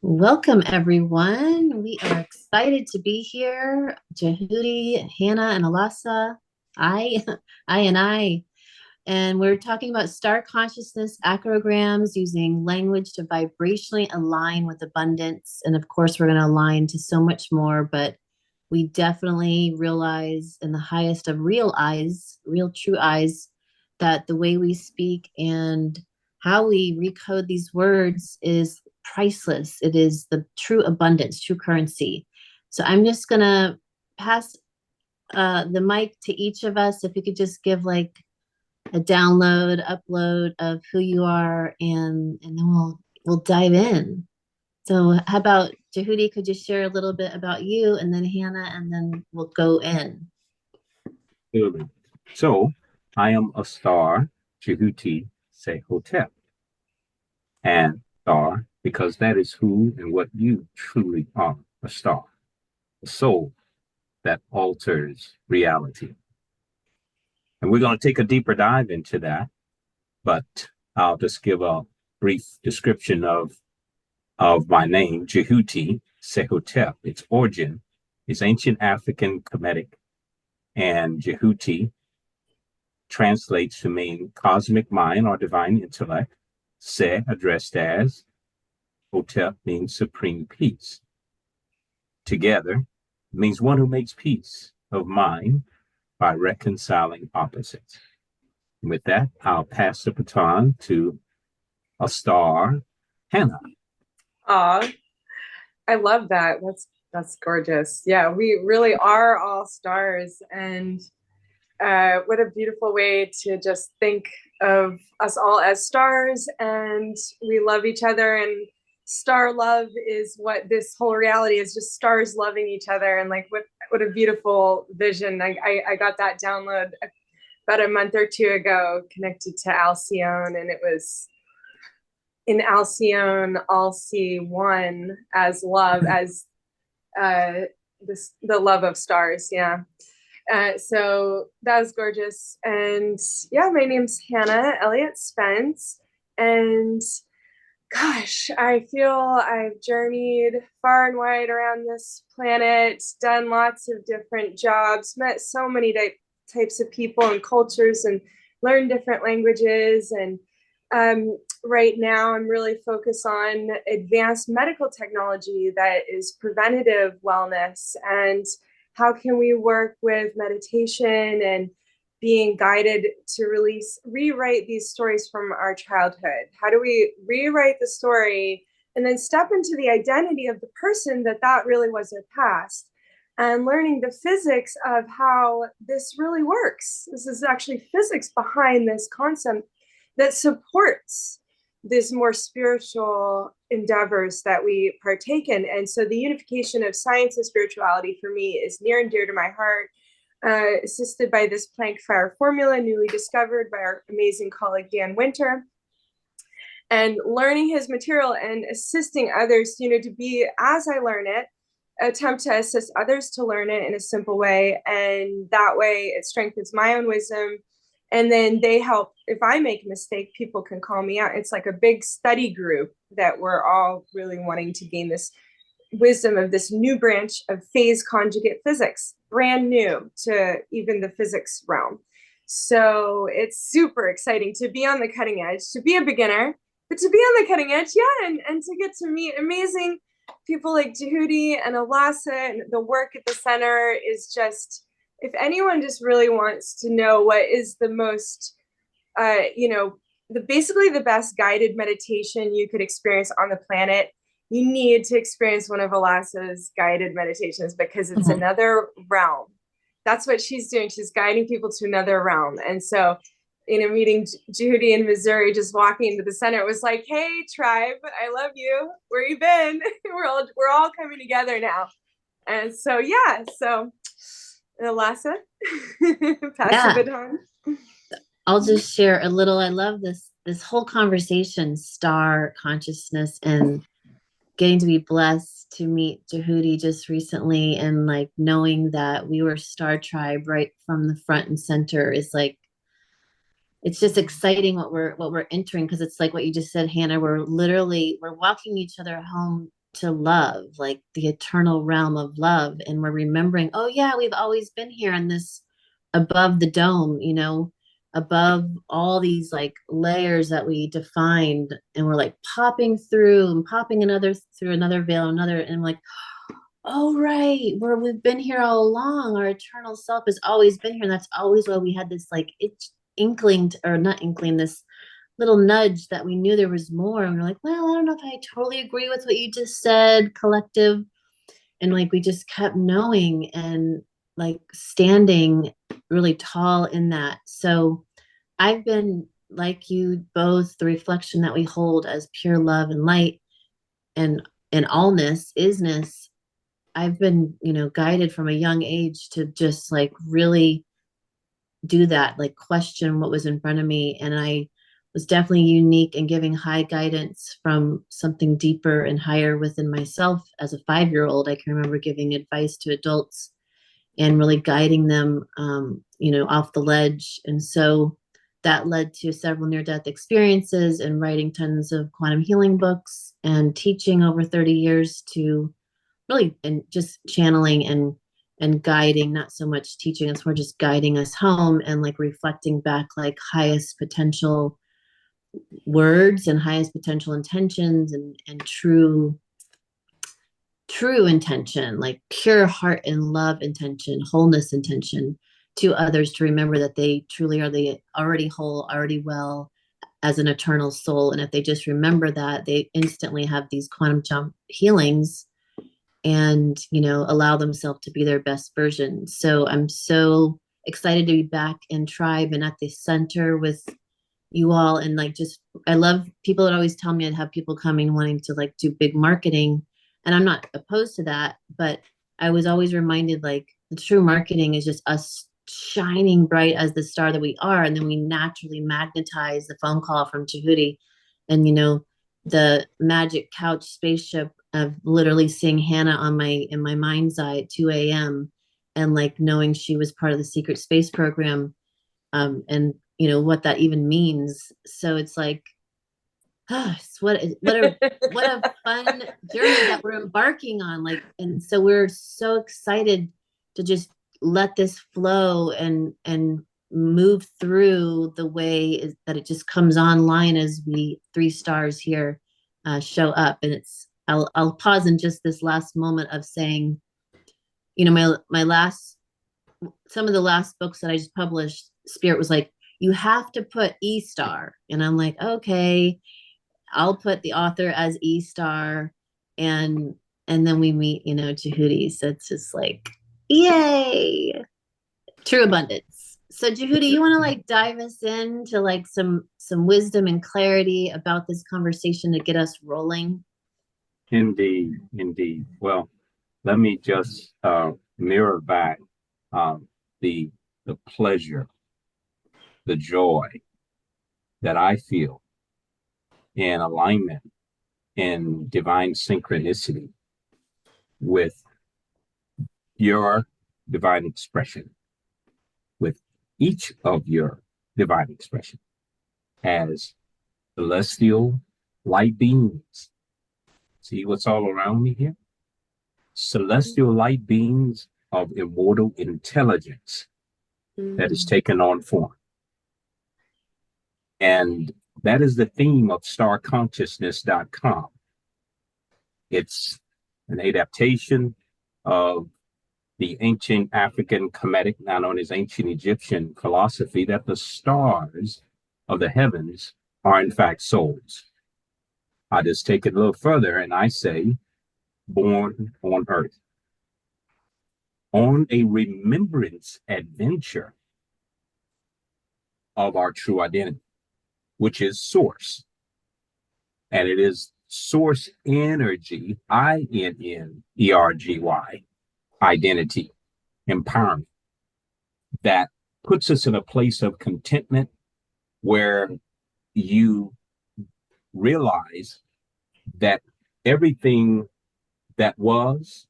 Welcome, everyone. We are excited to be here. Djehuty, Hanna, and Elasa. I, I. And we're talking about star consciousness acrograms using language to vibrationally align with abundance. And of course, we're going to align to so much more, but we definitely realize in the highest of real eyes, real true eyes, that the way we speak and how we recode these words is priceless. It is the true abundance, true currency. So I'm just going to pass the mic to each of us. If you could just give like a download, upload of who you are, and then we'll dive in. So how about Djehuty, could you share a little bit about you, and then Hanna, and then we'll go in. Absolutely. So I am aSTAR, Djehuty Se Hotep, and star because that is who and what you truly are, a star, a soul that alters reality. And we're going to take a deeper dive into that, but I'll just give a brief description of my name, Djehuty Se Hotep. Its origin is ancient African Kemetic, and Djehuty translates to mean cosmic mind or divine intellect. Se, addressed as Hotep, means supreme peace. Together means one who makes peace of mind by reconciling opposites. And with that, I'll pass the baton to aSTAR, Hanna. Aw, I love that. That's gorgeous. Yeah, we really are all stars, and what a beautiful way to just think of us all as stars, and we love each other, and star love is what this whole reality is, just stars loving each other. And like what a beautiful vision. I got that download about a month or two ago, connected to Alcyone, and it was in Alcyone, all see one as love, as the love of stars. Yeah. So that was gorgeous. And yeah, my name's Hanna Elliott Spence. And gosh, I feel I've journeyed far and wide around this planet, done lots of different jobs, met so many types of people and cultures, and learned different languages. And right now I'm really focused on advanced medical technology that is preventative wellness, and how can we work with meditation and being guided to rewrite these stories from our childhood. How do we rewrite the story and then step into the identity of the person that really was their past, and learning the physics of how this really works. This is actually physics behind this concept that supports these more spiritual endeavors that we partake in. And so the unification of science and spirituality for me is near and dear to my heart, assisted by this Planck fire formula, newly discovered by our amazing colleague Dan Winter. And learning his material and assisting others, to be, as I learn it, attempt to assist others to learn it in a simple way. And that way it strengthens my own wisdom. And then they help, if I make a mistake, people can call me out. It's like a big study group that we're all really wanting to gain this wisdom of this new branch of phase conjugate physics, brand new to even the physics realm. So it's super exciting to be on the cutting edge, to be a beginner, but to be on the cutting edge, yeah, and to get to meet amazing people like Djehuty and Elasa. And the work at the center is just, if anyone just really wants to know what is the most, basically the best guided meditation you could experience on the planet, you need to experience one of Elasa's guided meditations, because it's another realm. That's what she's doing. She's guiding people to another realm. And so, meeting Djehuty in Missouri, just walking into the center, it was like, hey, tribe, I love you. Where you been? we're all coming together now. And so, yeah, so Elasa, pass the baton. I'll just share a little. I love this whole conversation, star consciousness, and getting to be blessed to meet Djehuty just recently, and like knowing that we were Star Tribe right from the front and center is like, it's just exciting what we're entering, because it's like what you just said, Hanna. We're walking each other home to love, like the eternal realm of love. And we're remembering, oh yeah, we've always been here in this, above the dome, you know, above all these like layers that we defined, and we're like popping through and popping another through another veil, another, and like, oh right, where we've been here all along. Our eternal self has always been here. And that's always why we had this like inkling, or not inkling, this little nudge that we knew there was more. And we're like, well, I don't know if I totally agree with what you just said, collective. And like we just kept knowing and like standing really tall in that. So I've been like you both, the reflection that we hold as pure love and light and allness, isness. I've been, you know, guided from a young age to just like really do that, like question what was in front of me. And I was definitely unique in giving high guidance from something deeper and higher within myself. As a 5-year-old, I can remember giving advice to adults and really guiding them, you know, off the ledge. And so that led to several near-death experiences and writing tons of quantum healing books and teaching over 30 years to really, and just channeling and guiding, not so much teaching, it's more just guiding us home and like reflecting back like highest potential words and highest potential intentions and true intention, like pure heart and love intention, wholeness intention to others, to remember that they truly are the already whole, already well as an eternal soul. And if they just remember that, they instantly have these quantum jump healings and, you know, allow themselves to be their best version. So I'm so excited to be back in tribe and at the center with you all. And like, just, I love people that always tell me I'd have people coming wanting to like do big marketing. And I'm not opposed to that, but I was always reminded like the true marketing is just us shining bright as the star that we are. And then we naturally magnetize the phone call from Djehuty and, you know, the magic couch spaceship of literally seeing Hanna on in my mind's eye at 2 a.m. and like knowing she was part of the secret space program, and you know what that even means. So it's like, it's what a fun journey that we're embarking on. Like, and so we're so excited to just let this flow and move through the way that it just comes online as we 3 stars here show up. And it's, I'll pause in just this last moment of saying, you know, some of the last books that I just published, Spirit was like, you have to put E-star. And I'm like, okay, I'll put the author as E-star. And then we meet, you know, Djehuty. So it's just like, yay, true abundance. So Djehuty, you want to like dive us into like some wisdom and clarity about this conversation to get us rolling? Indeed, indeed. Well, let me just mirror back the pleasure, the joy that I feel in alignment in divine synchronicity with your divine expression, with each of your divine expression as celestial light beings. See what's all around me here? Celestial light beings of immortal intelligence that is taken on form. And that is the theme of STARConsciousness.com. It's an adaptation of the ancient African Kemetic, now known as ancient Egyptian philosophy, that the stars of the heavens are in fact souls. I just take it a little further and I say, born on earth, on a remembrance adventure of our true identity, which is source. And it is SOURCE Innergy, INNERGY, Identity Empowerment, that puts us in a place of contentment where you realize that everything that was,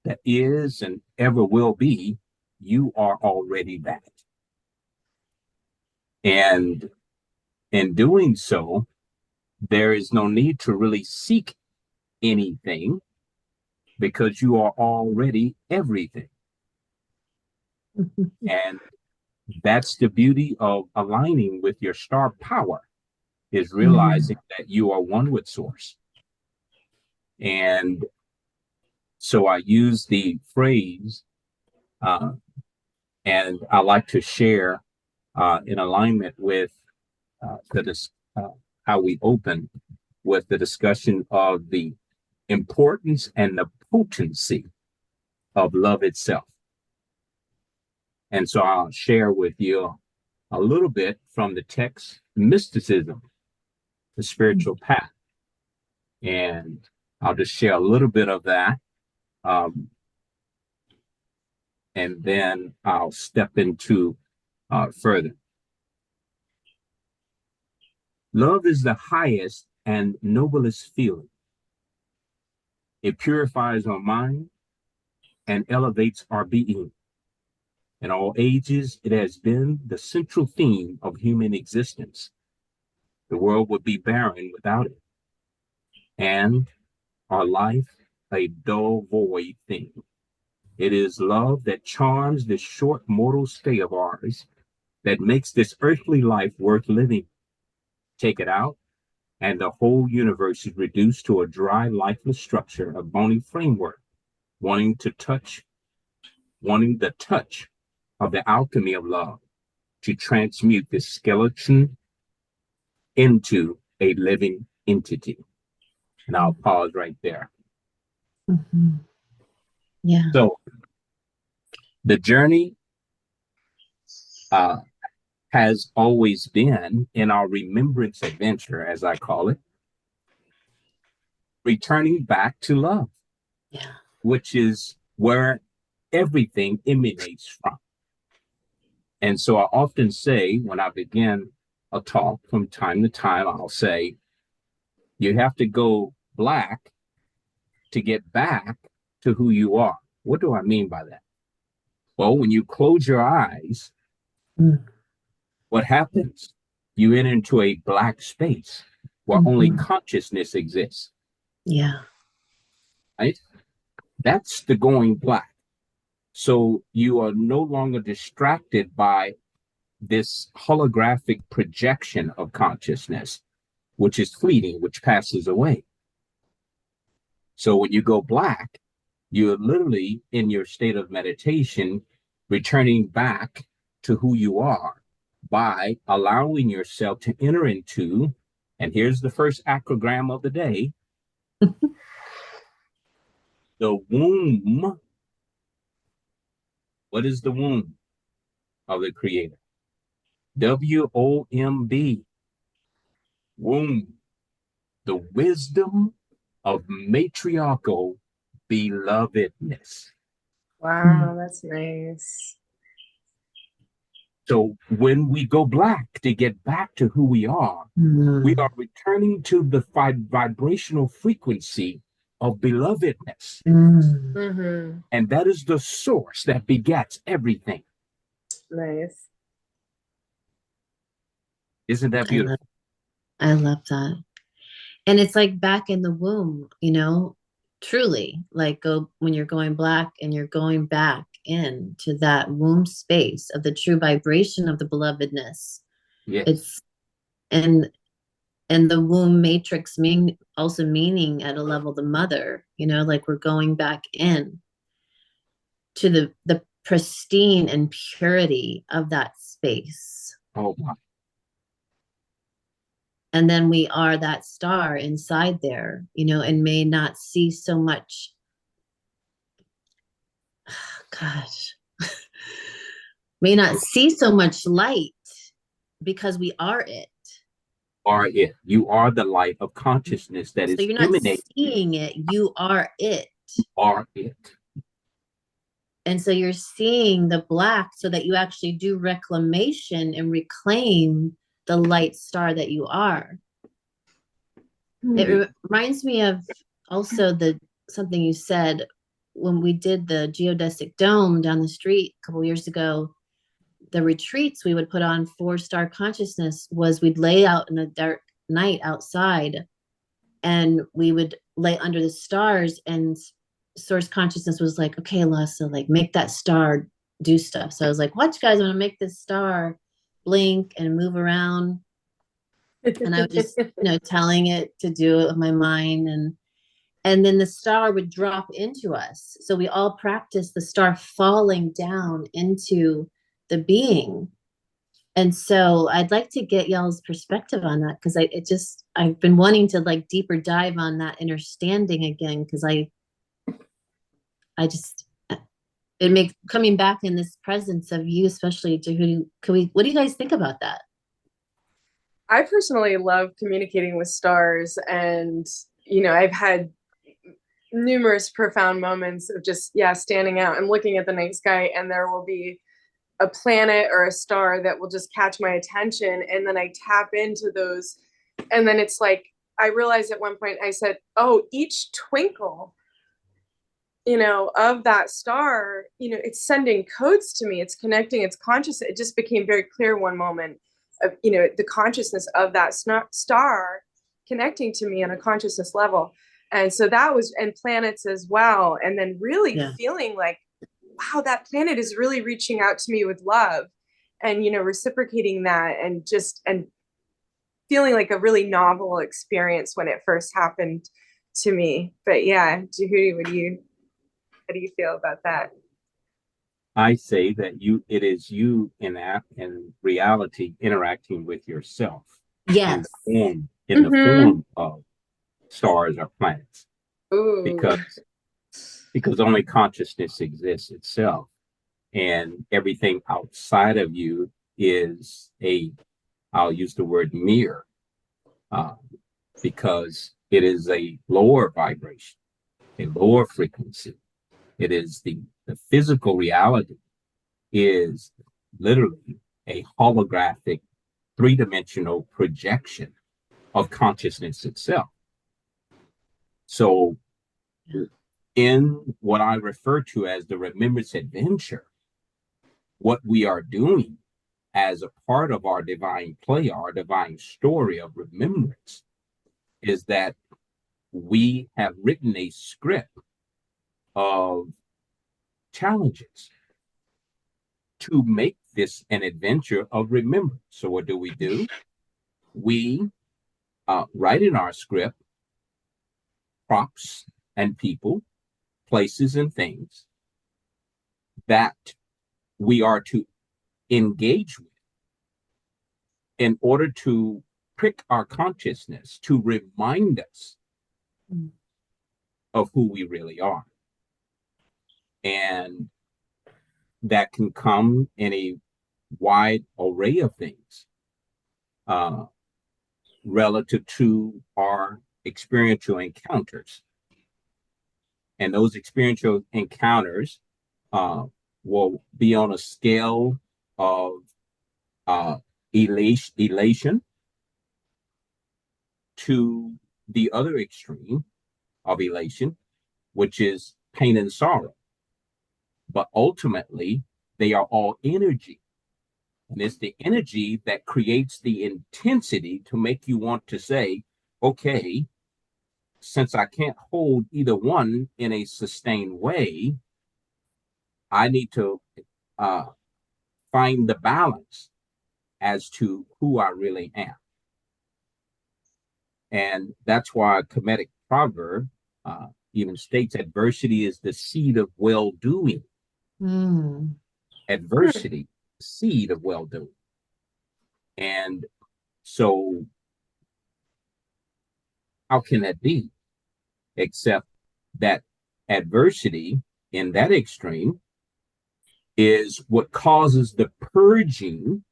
that is, and ever will be, you are already that. And in doing so, there is no need to really seek anything because you are already everything. And that's the beauty of aligning with your star power, is realizing that you are one with source. And so I use the phrase, and I like to share in alignment with how we open with the discussion of the importance and the potency of love itself. And so I'll share with you a little bit from the text, mysticism, the spiritual path. And I'll just share a little bit of that. And then I'll step into further. Love is the highest and noblest feeling. It purifies our mind and elevates our being. In all ages, it has been the central theme of human existence. The world would be barren without it, and our life a dull void thing. It is love that charms this short mortal stay of ours, that makes this earthly life worth living. Take it out, and the whole universe is reduced to a dry, lifeless structure, a bony framework, wanting the touch of the alchemy of love to transmute this skeleton into a living entity. And I'll pause right there. Yeah. So the journey has always been in our Remembrance Adventure, as I call it, returning back to love, which is where everything emanates from. And so I often say, when I begin a talk from time to time, I'll say, you have to go black to get back to who you are. What do I mean by that? Well, when you close your eyes, what happens? You enter into a black space where only consciousness exists. Yeah. Right? That's the going black. So you are no longer distracted by this holographic projection of consciousness, which is fleeting, which passes away. So when you go black, you're literally in your state of meditation, returning back to who you are by allowing yourself to enter into, and here's the first acrogram of the day, the womb. What is the womb of the Creator? WOMB, womb, the wisdom of matriarchal belovedness. Wow, that's nice. So when we go black to get back to who we are returning to the vibrational frequency of belovedness. And that is the source that begets everything. Nice. Isn't that beautiful? I love that. And it's like back in the womb, you know, truly, like when you're going black and you're going back into that womb space of the true vibration of the belovedness. Yes. It's and the womb matrix also meaning at a level the mother, you know, like we're going back in to the pristine and purity of that space. Oh my. And then we are that star inside there, you know, and may not see so much. Gosh, may not see so much light because we are it. Are it. You are the light of consciousness that is so you're not emanating. seeing it, you are it. Are it. And so you're seeing the black so that you actually do reclamation and reclaim the light star that you are. It reminds me of also something you said when we did the geodesic dome down the street a couple years ago. The retreats we would put on for STARConsciousness was we'd lay out in a dark night outside and we would lay under the stars, and source consciousness was like, okay, Elasa, like make that star do stuff. So I was like, watch guys, I'm gonna make this star blink and move around. And I was just, telling it to do it with my mind. And then the star would drop into us. So we all practiced the star falling down into the being. And so I'd like to get y'all's perspective on that, because I've been wanting to like deeper dive on that understanding again, because I just, it makes coming back in this presence of you, especially Djehuty. What do you guys think about that? I personally love communicating with stars, and I've had numerous profound moments of just standing out and looking at the night sky, and there will be a planet or a star that will just catch my attention, and then I tap into those, and then it's like I realized at one point I said, oh, each twinkle of that star, it's sending codes to me, it's connecting, it's conscious. It just became very clear one moment of the consciousness of that star connecting to me on a consciousness level. And so that was, and planets as well, and then really feeling like, wow, that planet is really reaching out to me with love, and reciprocating that, and feeling like a really novel experience when it first happened to me. But yeah, Djehuty, how do you feel about that? I say that it is you in reality interacting with yourself. Yes. In the form of stars or planets. Ooh. Because only consciousness exists itself, and everything outside of you is I'll use the word mirror, because it is a lower vibration, a lower frequency. It is the physical reality is literally a holographic, three-dimensional projection of consciousness itself. So in what I refer to as the Remembrance Adventure, what we are doing as a part of our divine play, our divine story of remembrance, is that we have written a script of challenges to make this an adventure of remembrance. So what do? We write in our script props and people, places and things that we are to engage with in order to prick our consciousness, to remind us of who we really are. And that can come in a wide array of things relative to our experiential encounters. And those experiential encounters will be on a scale of elation to the other extreme of elation, which is pain and sorrow. But ultimately, they are all energy. And it's the energy that creates the intensity to make you want to say, okay, since I can't hold either one in a sustained way, I need to find the balance as to who I really am. And that's why a Kemetic proverb even states adversity is the seed of well-doing. Adversity, seed of well-doing. And so how can that be? Except that adversity in that extreme is what causes the purging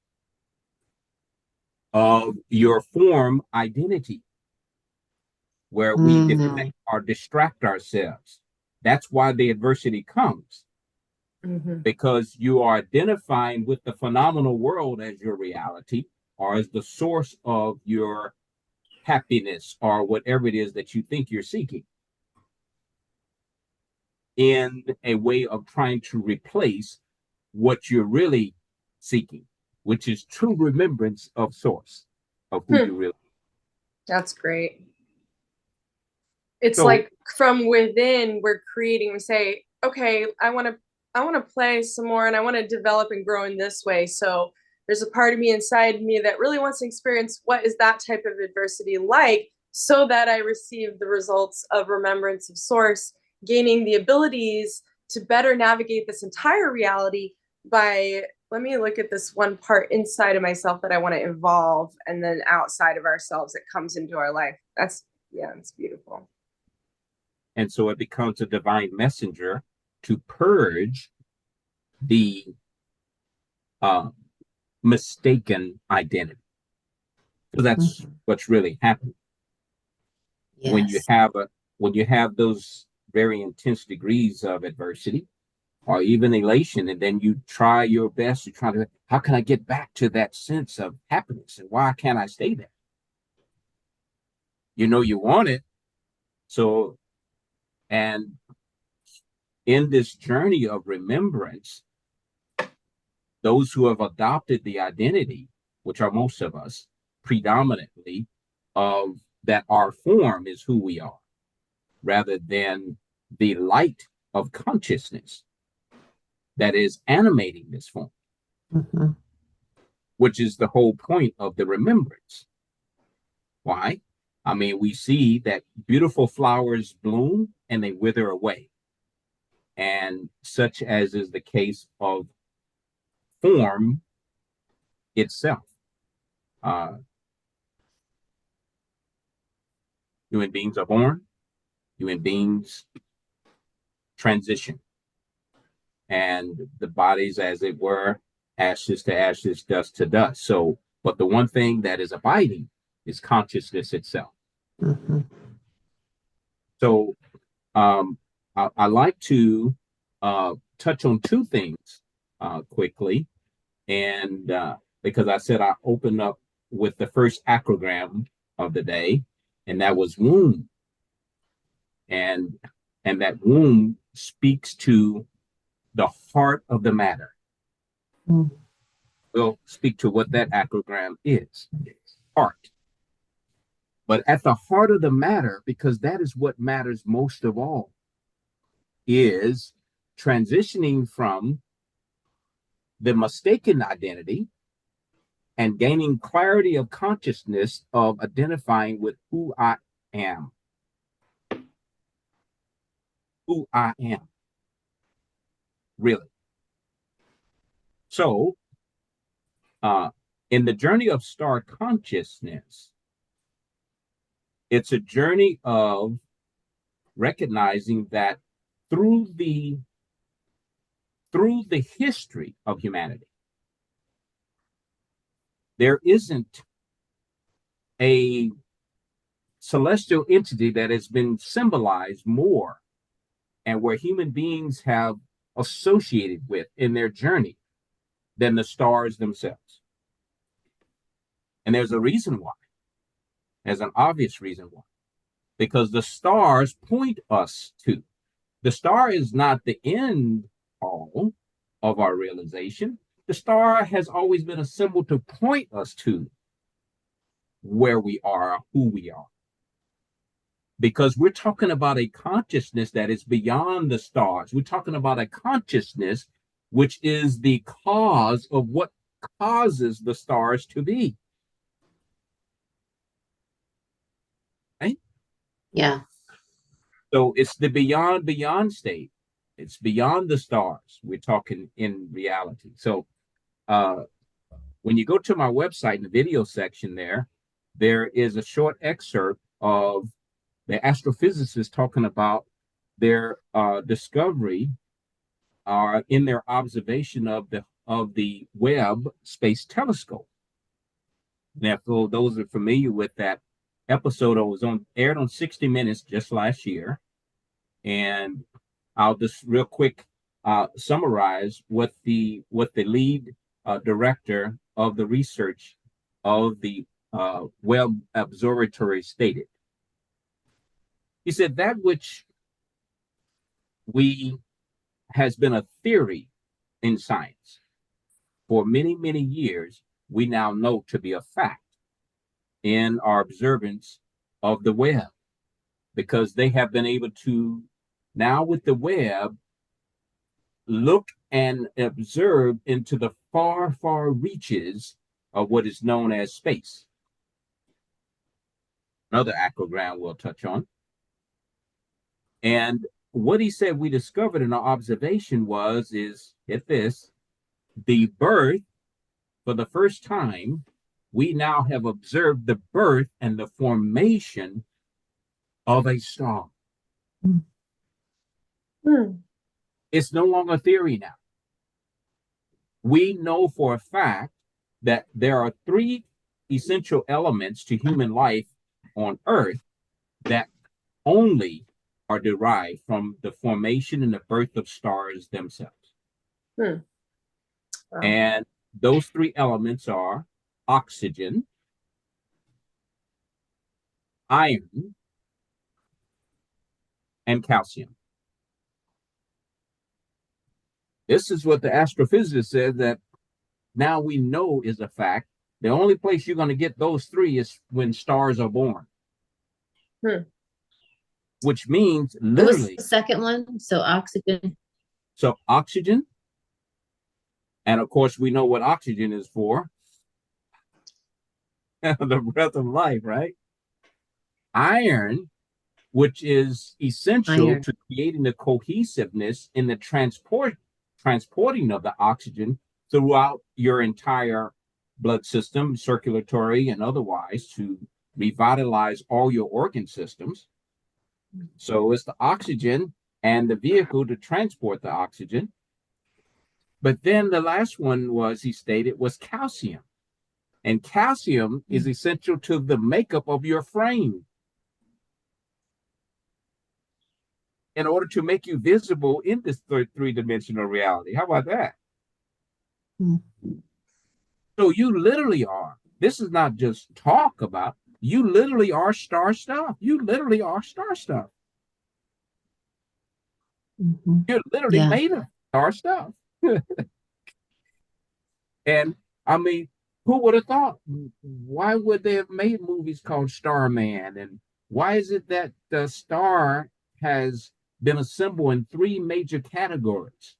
of your form identity, where we disconnect or distract ourselves. That's why the adversity comes. Because you are identifying with the phenomenal world as your reality, or as the source of your happiness, or whatever it is that you think you're seeking, in a way of trying to replace what you're really seeking, which is true remembrance of source, of who you really are. That's great. it's So, like from within we're creating. We say, okay, I want to play some more, and I want to develop and grow in this way. So there's a part of me inside me that really wants to experience what is that type of adversity like, so that I receive the results of remembrance of source, gaining the abilities to better navigate this entire reality by, let me look at this one part inside of myself that I want to evolve, and then outside of ourselves it comes into our life. That's, yeah, it's beautiful. and so it becomes a divine messenger to purge the mistaken identity. So that's what's really happening. Yes. When you have those very intense degrees of adversity or even elation, and then you try your best to try to, how can I get back to that sense of happiness, and why can't I stay there? You know you want it. So, and in this journey of remembrance, those who have adopted the identity, which are most of us, predominantly, of that our form is who we are, rather than the light of consciousness that is animating this form, which is the whole point of the remembrance. Why? I mean, we see that beautiful flowers bloom and they wither away. And such as is the case of form itself. Human beings are born, human beings transition, and the bodies, as it were, ashes to ashes, dust to dust. So, but the one thing that is abiding is consciousness itself. So, I like to touch on two things quickly, and because I said I opened up with the first acrogram of the day, and that was womb, and that womb speaks to the heart of the matter. We'll speak to what that acrogram is, heart. But at the heart of the matter, because that is what matters most of all, is transitioning from the mistaken identity and gaining clarity of consciousness of identifying with who I am. Who I am. Really. So, in the journey of star consciousness, it's a journey of recognizing that through the history of humanity, there isn't a celestial entity that has been symbolized more and where human beings have associated with in their journey than the stars themselves. And there's a reason why. There's an obvious reason why. Because the stars point us to. The star is not the end all of our realization. The star has always been a symbol to point us to where we are, who we are. Because we're talking about a consciousness that is beyond the stars. We're talking about a consciousness which is the cause of what causes the stars to be. Right? Yeah. So it's the beyond state. It's beyond the stars. We're talking in reality. So when you go to my website in the video section there is a short excerpt of the astrophysicists talking about their discovery in their observation of the Webb Space Telescope. Now, for those who are familiar with that episode, it was aired on 60 Minutes just last year, and I'll just real quick summarize what the lead director of the research of the Webb Observatory stated. He said that which has been a theory in science for many, many years, we now know to be a fact in our observance of the Webb. because they have been able to, now with the web, look and observe into the far, far reaches of what is known as space. Another acrogram we'll touch on. And what he said we discovered in our observation is, get this, the birth, for the first time, we now have observed the birth and the formation of a star. It's no longer theory now. We know for a fact that there are 3 essential elements to human life on Earth that only are derived from the formation and the birth of stars themselves. Wow. And those 3 elements are oxygen, iron, and calcium. This is what the astrophysicist said that now we know is a fact. The only place you're going to get those 3 is when stars are born. Which means literally. What was the second one? So oxygen. So oxygen. And of course, we know what oxygen is for. The breath of life, right? Iron, which is essential to creating the cohesiveness in the transporting of the oxygen throughout your entire blood system, circulatory and otherwise, to revitalize all your organ systems. So it's the oxygen and the vehicle to transport the oxygen. But then the last one was, he stated, was calcium. And calcium is essential to the makeup of your frame in order to make you visible in this 3-dimensional reality. How about that? So you literally are. This is not just talk about. You literally are star stuff. You literally are star stuff. You're literally made of star stuff. And I mean, who would have thought? Why would they have made movies called Starman? And why is it that the star has been assembled in 3 major categories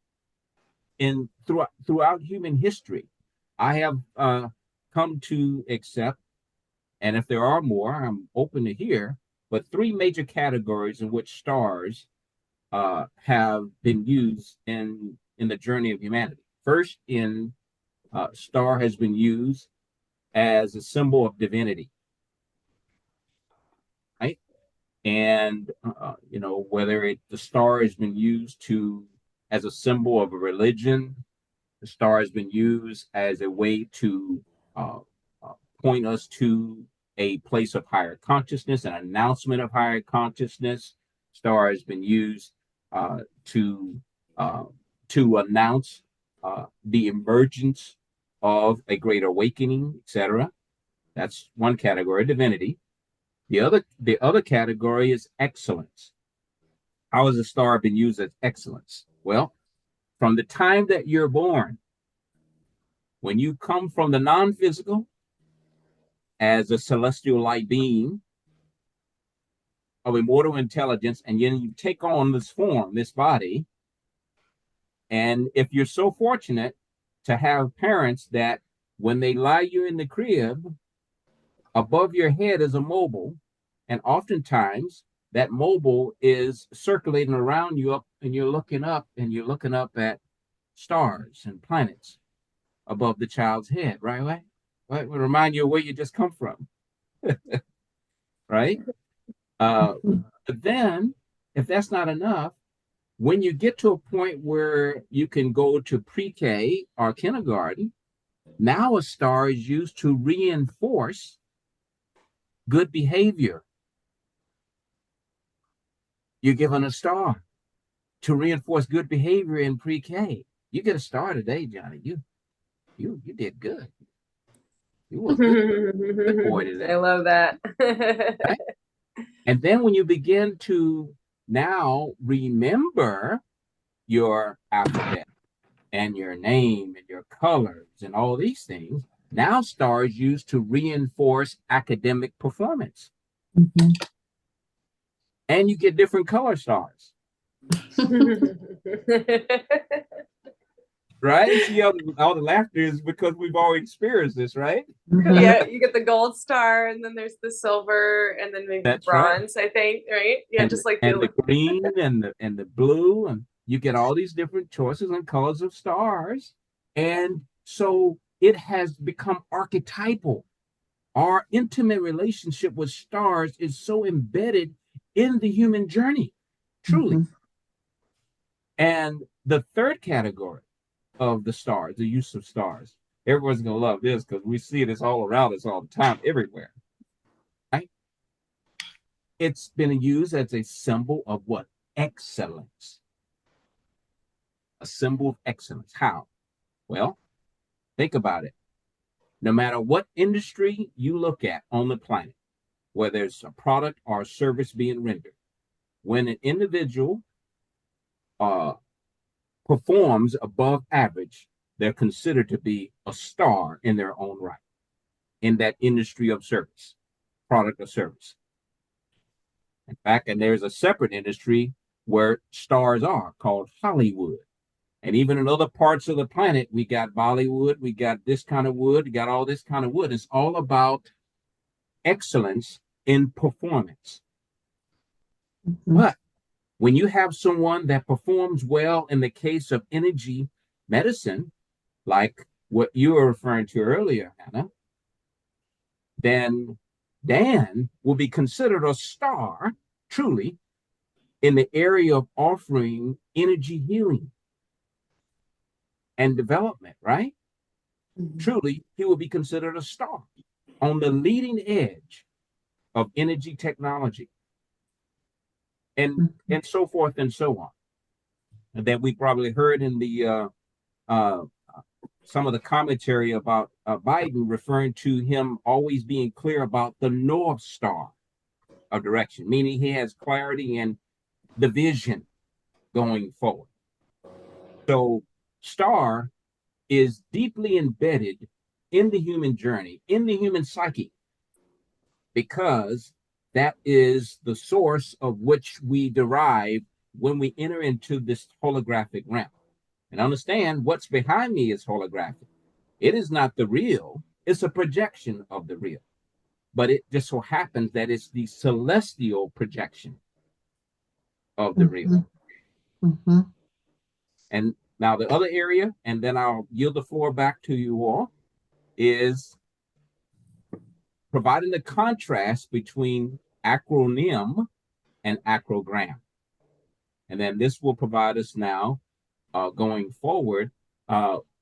throughout human history? I have come to accept, and if there are more, I'm open to hear, but 3 major categories in which stars have been used in the journey of humanity. First, star has been used as a symbol of divinity, right? And whether the star has been used as a symbol of a religion, the star has been used as a way to point us to a place of higher consciousness, an announcement of higher consciousness. Star has been used to announce the emergence of a great awakening, etc. That's one category, divinity. The other category is excellence. How has a star been used as excellence? Well, from the time that you're born, when you come from the non-physical as a celestial light being of immortal intelligence, and then you take on this form, this body, and if you're so fortunate to have parents that when they lie you in the crib, above your head is a mobile, and oftentimes that mobile is circulating around you up, and you're looking up at stars and planets above the child's head, right? Right? Will remind you of where you just come from, right? But then, if that's not enough, when you get to a point where you can go to pre-K or kindergarten, now a star is used to reinforce good behavior. You're given a star to reinforce good behavior in pre-K. You get a star today, Johnny. You did good. You were good boy today. I love that. Right? And then when you begin to now remember your alphabet and your name and your colors and all these things, now stars used to reinforce academic performance. and you get different color stars. Right? See, all the laughter is because we've all experienced this, right? Mhm. Yeah, you get the gold star, and then there's the silver, and then maybe That's bronze, I think, right? Yeah, and just like and the green and the blue, and you get all these different choices and colors of stars. And so it has become archetypal. Our intimate relationship with stars is so embedded in the human journey, truly. Mhm. And the third category of the stars, the use of stars, everyone's going to love this because we see this all around us all the time, everywhere. Right? It's been used as a symbol of what? Excellence. A symbol of excellence. How? Well, think about it. No matter what industry you look at on the planet, whether it's a product or a service being rendered, when an individual uh, performs above average, they're considered to be a star in their own right in that industry of service, product or service. In fact, and there's a separate industry where stars are called Hollywood. And even in other parts of the planet, we got Bollywood, we got this kind of wood, we got all this kind of wood. It's all about excellence in performance. Mhm. But when you have someone that performs well in the case of energy medicine, like what you were referring to earlier, Hanna, then Dan will be considered a star, truly, in the area of offering energy healing and development, right? Mhm. Truly, he will be considered a star on the leading edge of energy technology and so forth and so on. And that we probably heard in the uh, some of the commentary about Biden referring to him always being clear about the North Star of direction, meaning he has clarity and the vision going forward. So, star is deeply embedded in the human journey, in the human psyche, because that is the source of which we derive when we enter into this holographic realm. And understand what's behind me is holographic. It is not the real, it's a projection of the real. But it just so happens that it's the celestial projection of the real. Mhm. Mhm. And now the other area, and then I'll yield the floor back to you all, is providing the contrast between acronym and acrogram. And then this will provide us now, going forward,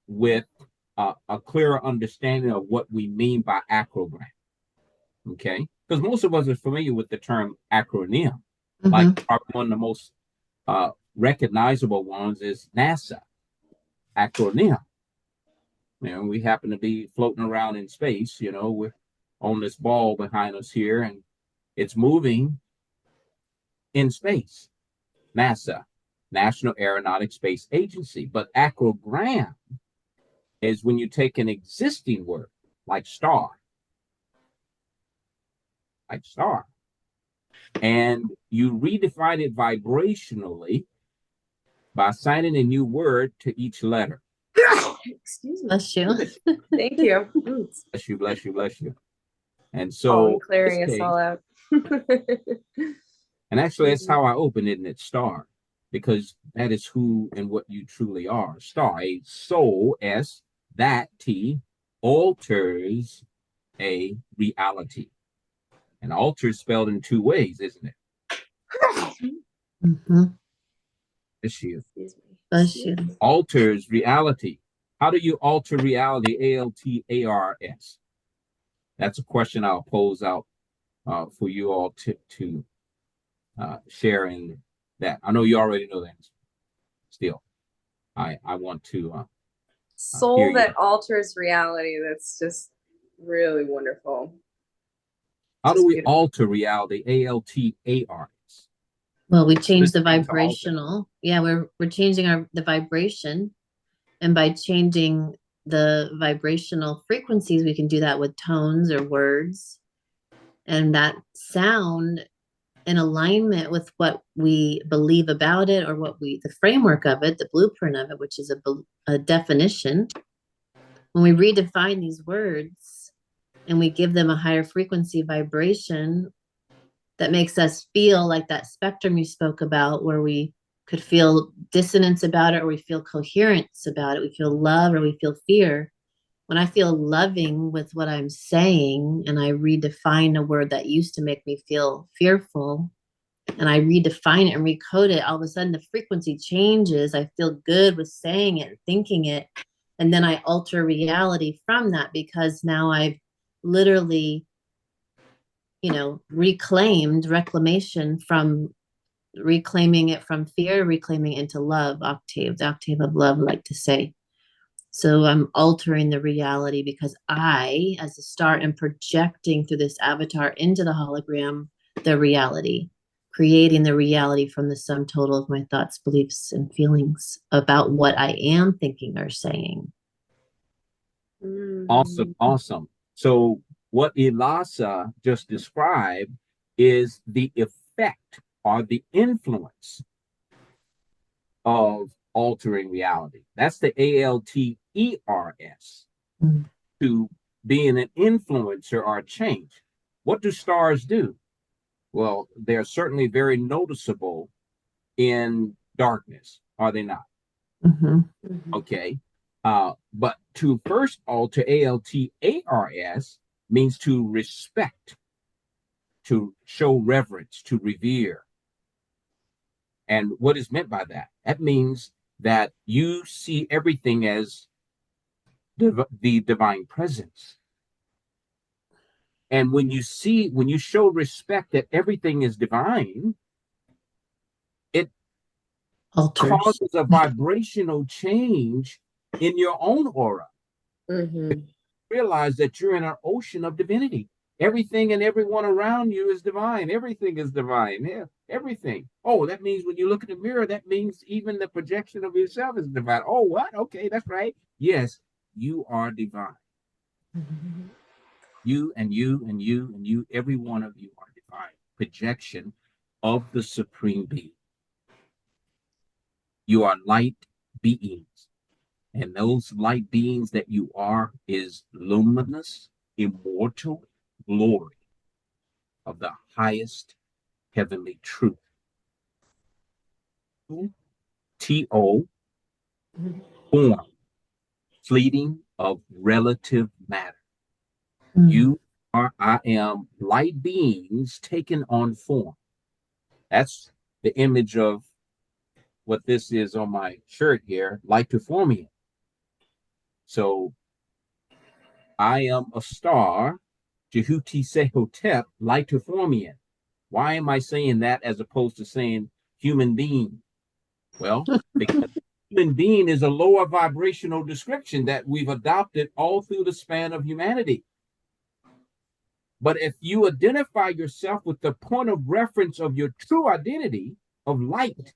with a clearer understanding of what we mean by acrogram. Okay? Because most of us are familiar with the term acronym. Like Mhm. one of the most recognizable ones is NASA acronym. You know, we happen to be floating around in space, you know, we're on this ball behind us here, and it's moving in space. NASA, National Aeronautic Space Agency. But acrogram is when you take an existing word like star, and you redefine it vibrationally by assigning a new word to each letter. Excuse me. Bless you. Thank you. Bless you, bless you, bless you. And Pollen so, clearing this us case, all out. and actually, that's how I open it, and it's star, because that is who and what you truly are. Star, a soul, S, that T, alters a reality. And alter is spelled in two ways, isn't it? Mhm. This you. Excuse me. Bless you. Alters reality. How do you alter reality? ALTARS. That's a question I'll pose out for you all to share in that. I know you already know the answer. Still, I want to hear Soul you. that alters reality. That's just really wonderful. How do Just we beautiful. alter reality? ALTARS. Well, we change the This means to alter. vibrational. Yeah, we're changing the vibration, and by changing the vibrational frequencies, we can do that with tones or words. And that sound in alignment with what we believe about it, or the framework of it, the blueprint of it, which is a definition. When we redefine these words and we give them a higher frequency vibration that makes us feel like that spectrum you spoke about, where we could feel dissonance about it, or we feel coherence about it, we feel love, or we feel fear. When I feel loving with what I'm saying, and I redefine a word that used to make me feel fearful, and I redefine it and recode it, all of a sudden the frequency changes. I feel good with saying it and thinking it. And then I alter reality from that, because now I've literally, reclamation from reclaiming it from fear, reclaiming it into love, the octave of love, I like to say. So I'm altering the reality, because I, as a star, am projecting through this avatar into the hologram the reality, creating the reality from the sum total of my thoughts, beliefs, and feelings about what I am thinking or saying. Awesome, awesome. So what Elasa just described is the effect or the influence of altering reality. That's the ALTERS, to being an influencer or change. What do stars do? Well, they're certainly very noticeable in darkness, are they not? Okay. But to first alter, ALTARS, means to respect, to show reverence, to revere. And what is meant by that? That means that you see everything as the divine presence. And when you show respect that everything is divine, it causes a vibrational change in your own aura. Realize that you're in an ocean of divinity. Everything and everyone around you is divine. Everything is divine. Yeah, everything. Oh, that means when you look in the mirror, that means even the projection of yourself is divine. Oh, what? Okay, that's right. Yes, you are divine. You and you and you and you, every one of you are divine. Projection of the Supreme Being. You are light beings. And those light beings that you are is luminous, immortal glory of the highest heavenly truth. T.O. form, fleeting of relative matter. You are, I am light beings taken on form. That's the image of what this is on my shirt here, light to formian. So I am a star, Djehuty Se Hotep, light to formian. Why am I saying that as opposed to saying human being? Well, because human being is a lower vibrational description that we've adopted all through the span of humanity. But if you identify yourself with the point of reference of your true identity of light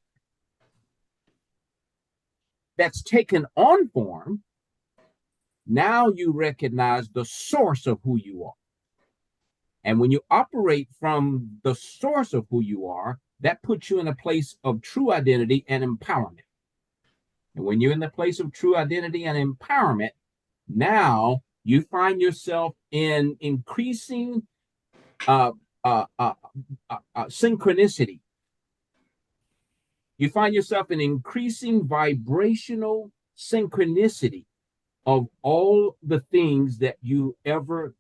that's taken on form, now you recognize the source of who you are. And when you operate from the source of who you are, that puts you in a place of true identity and empowerment. And when you're in the place of true identity and empowerment, now you find yourself in increasing synchronicity. You find yourself in increasing vibrational synchronicity of all the things that you ever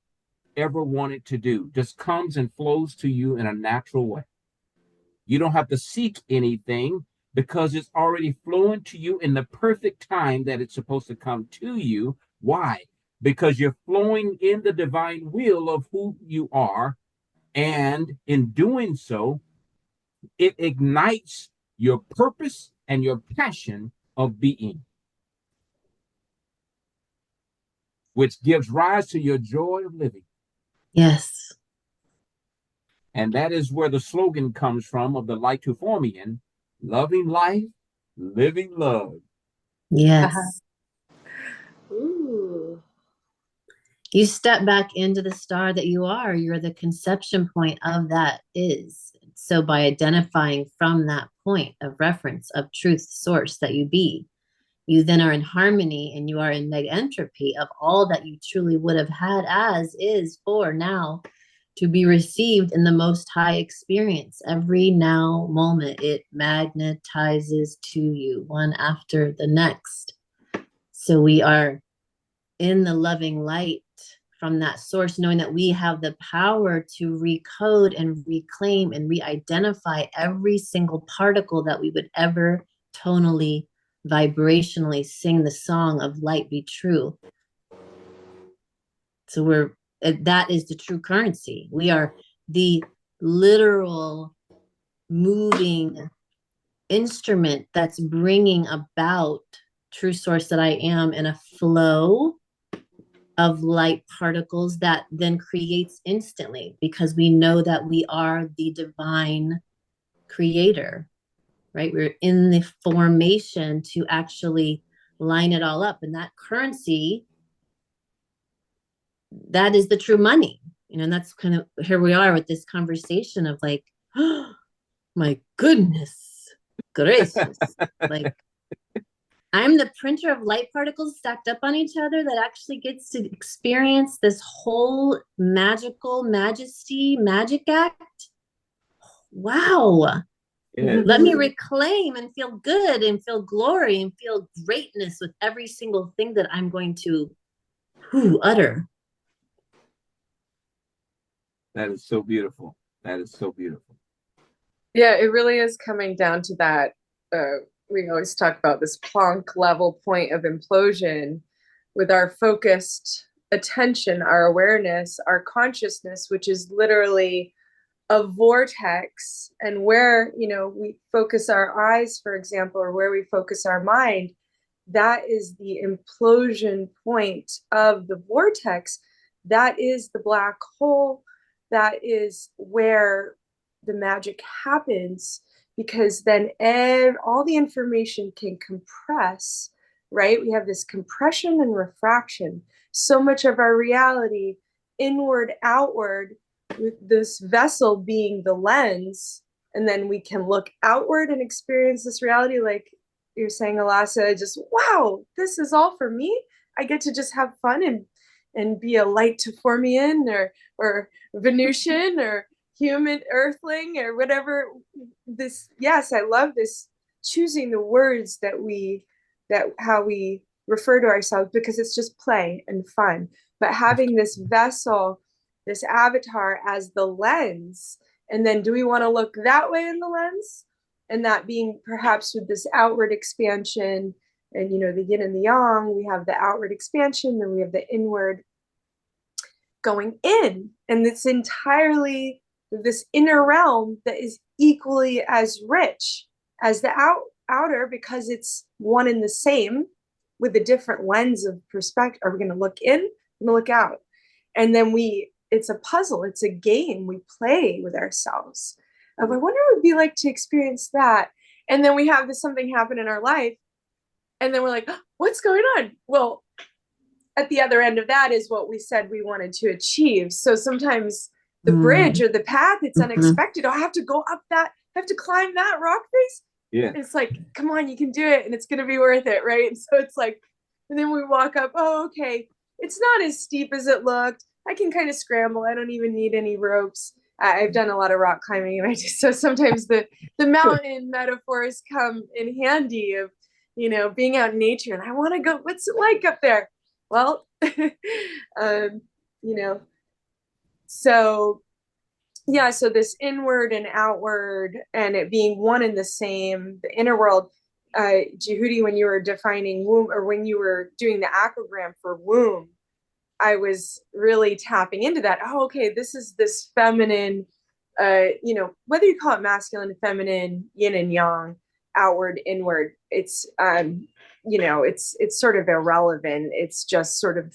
wanted to do. Just comes and flows to you in a natural way. You don't have to seek anything, because it's already flowing to you in the perfect time that it's supposed to come to you. Why? Because you're flowing in the divine will of who you are. And in doing so, it ignites your purpose and your passion of being, which gives rise to your joy of living. Yes. And that is where the slogan comes from of the Light to Formian: loving life, living love. Yes. Ooh. You step back into the star that you are. You're the conception point of that is. So by identifying from that point of reference of truth source that you be, you then are in harmony and you are in neg entropy of all that you truly would have had as is for now to be received in the most high experience. Every now moment it magnetizes to you one after the next. So we are in the loving light from that source, knowing that we have the power to recode and reclaim and re-identify every single particle that we would ever tonally, vibrationally sing the song of light be true. So that is the true currency. We are the literal moving instrument that's bringing about true source that I am in a flow of light particles that then creates instantly, because we know that we are the divine creator, right? We're in the formation to actually line it all up. And that currency, that is the true money, and that's kind of here we are with this conversation of like, oh my goodness gracious, like I'm the printer of light particles stacked up on each other that actually gets to experience this whole magical magic act. Wow. Yeah. Let me reclaim and feel good and feel glory and feel greatness with every single thing that I'm going to utter. That is so beautiful. That is so beautiful. Yeah, it really is coming down to that. We always talk about this Planck level point of implosion with our focused attention, our awareness, our consciousness, which is literally a vortex. And where, we focus our eyes, for example, or where we focus our mind, that is the implosion point of the vortex. That is the black hole. That is where the magic happens, because then all the information can compress, right? We have this compression and refraction. So much of our reality, inward, outward, with this vessel being the lens, and then we can look outward and experience this reality, like you're saying, Elasa, just, wow, this is all for me. I get to just have fun and be a light to form me in, or Venusian, or human earthling, or whatever. This, yes, I love this, choosing the words that how we refer to ourselves, because it's just play and fun. But having this vessel, this avatar as the lens, and then do we want to look that way in the lens? And that being perhaps with this outward expansion, and the yin and the yang, we have the outward expansion, then we have the inward going in, and it's entirely this inner realm that is equally as rich as the outer, because it's one and the same with a different lens of perspective. Are we going to look in and look out? And then it's a puzzle, it's a game we play with ourselves of, I wonder what it would be like to experience that. And then we have something happen in our life, and then we're like, oh, what's going on? Well, at the other end of that is what we said we wanted to achieve. So sometimes the bridge or the path, it's unexpected. Oh, I have to go up that, I have to climb that rock face. Yeah. It's like, come on, you can do it, and it's going to be worth it, right? And so it's like, and then we walk up, oh, okay, it's not as steep as it looked. I can kind of scramble. I don't even need any ropes. I've done a lot of rock climbing, and so sometimes the mountain metaphors come in handy of, being out in nature, and I want to go, what's it like up there? Well, so yeah, so this inward and outward, and it being one and the same, the inner world. Djehuty, when you were defining womb, or when you were doing the acrogram for womb, I was really tapping into that. Oh, okay, this is this feminine, whether you call it masculine, feminine, yin and yang, outward, inward, it's it's sort of irrelevant. It's just sort of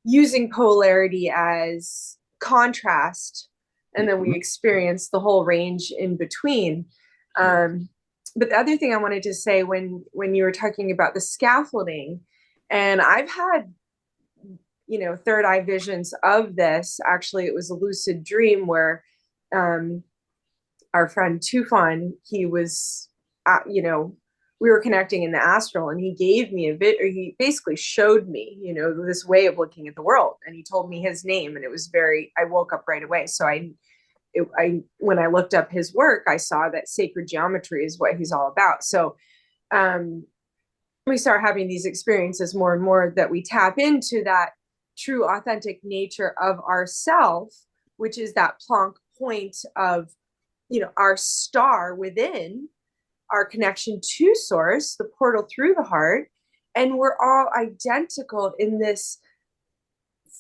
using polarity as contrast, and then we experience the whole range in between. But the other thing I wanted to say, when you were talking about the scaffolding, and I've had third eye visions of this. Actually, it was a lucid dream where our friend Tufan, he was, you know, we were connecting in the astral, and he gave me he basically showed me, you know, this way of looking at the world. And he told me his name, and it was I woke up right away. So when I looked up his work, I saw that sacred geometry is what he's all about. So we start having these experiences more and more, that we tap into that true authentic nature of ourself, which is that Planck point of, you know, our star within, our connection to source, the portal through the heart. And we're all identical in this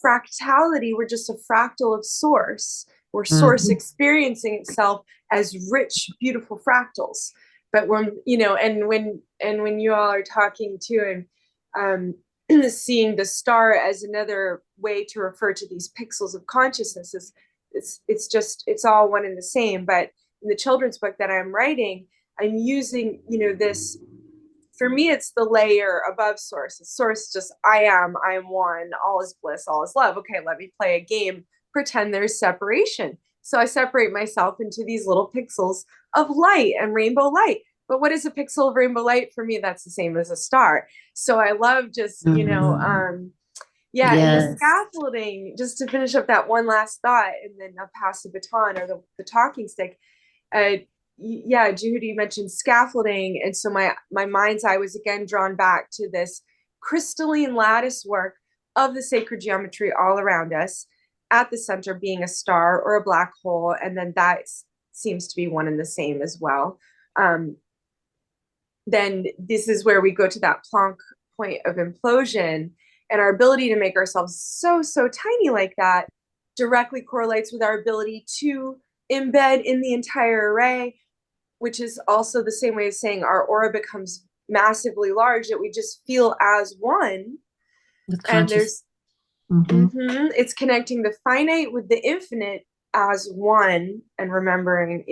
fractality. We're just a fractal of source. We're source experiencing itself as rich, beautiful fractals. But when, you know, and when you all are talking too, and seeing the star as another way to refer to these pixels of consciousness, it's all one and the same. But in the children's book that I'm writing, I'm using, you know, this, for me, it's the layer above source. Source just, I am one, all is bliss, all is love. Okay, let me play a game, pretend there's separation. So I separate myself into these little pixels of light and rainbow light. But what is a pixel of rainbow light? For me, that's the same as a star. So I love just, you know, yeah, Yes. and the scaffolding, just to finish up that one last thought, and then I'll pass the baton, or the talking stick. Yeah, Djehuty mentioned scaffolding. And so my mind's eye was again drawn back to this crystalline lattice work of the sacred geometry all around us, at the center being a star or a black hole. And then that seems to be one and the same as well. Then this is where we go to that Planck point of implosion, and our ability to make ourselves so tiny like that directly correlates with our ability to embed in the entire array, which is also the same way of saying our aura becomes massively large, that we just feel as one. And there's it's connecting the finite with the infinite as one, and remembering,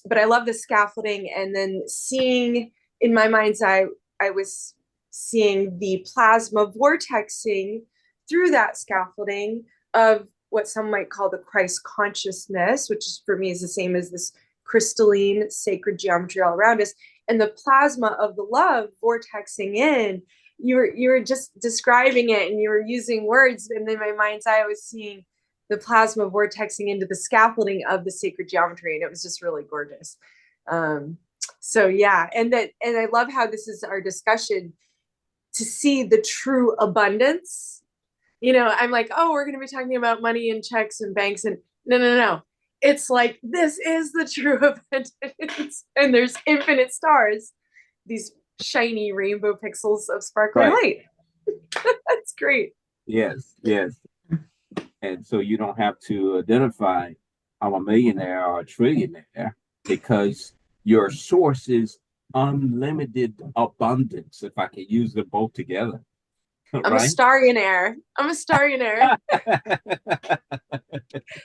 but I love the scaffolding. And then seeing, in my mind's eye, I was seeing the plasma vortexing through that scaffolding of what some might call the Christ consciousness, which is, for me, is the same as this crystalline sacred geometry all around us, and the plasma of the love vortexing in. You were just describing it, and you were using words, and in my mind's eye I was seeing the plasma vortexing into the scaffolding of the sacred geometry, and it was just really gorgeous. So yeah, and I love how this is our discussion to see the true abundance. You know, I'm like, oh, we're going to be talking about money and checks and banks, and no. It's like, this is the true abundance, and there's infinite stars, these shiny rainbow pixels of sparkling light. That's great. Yes. And so you don't have to identify, I'm a millionaire or a trillionaire, because your source is unlimited abundance, if I can use them both together. I'm a starionaire.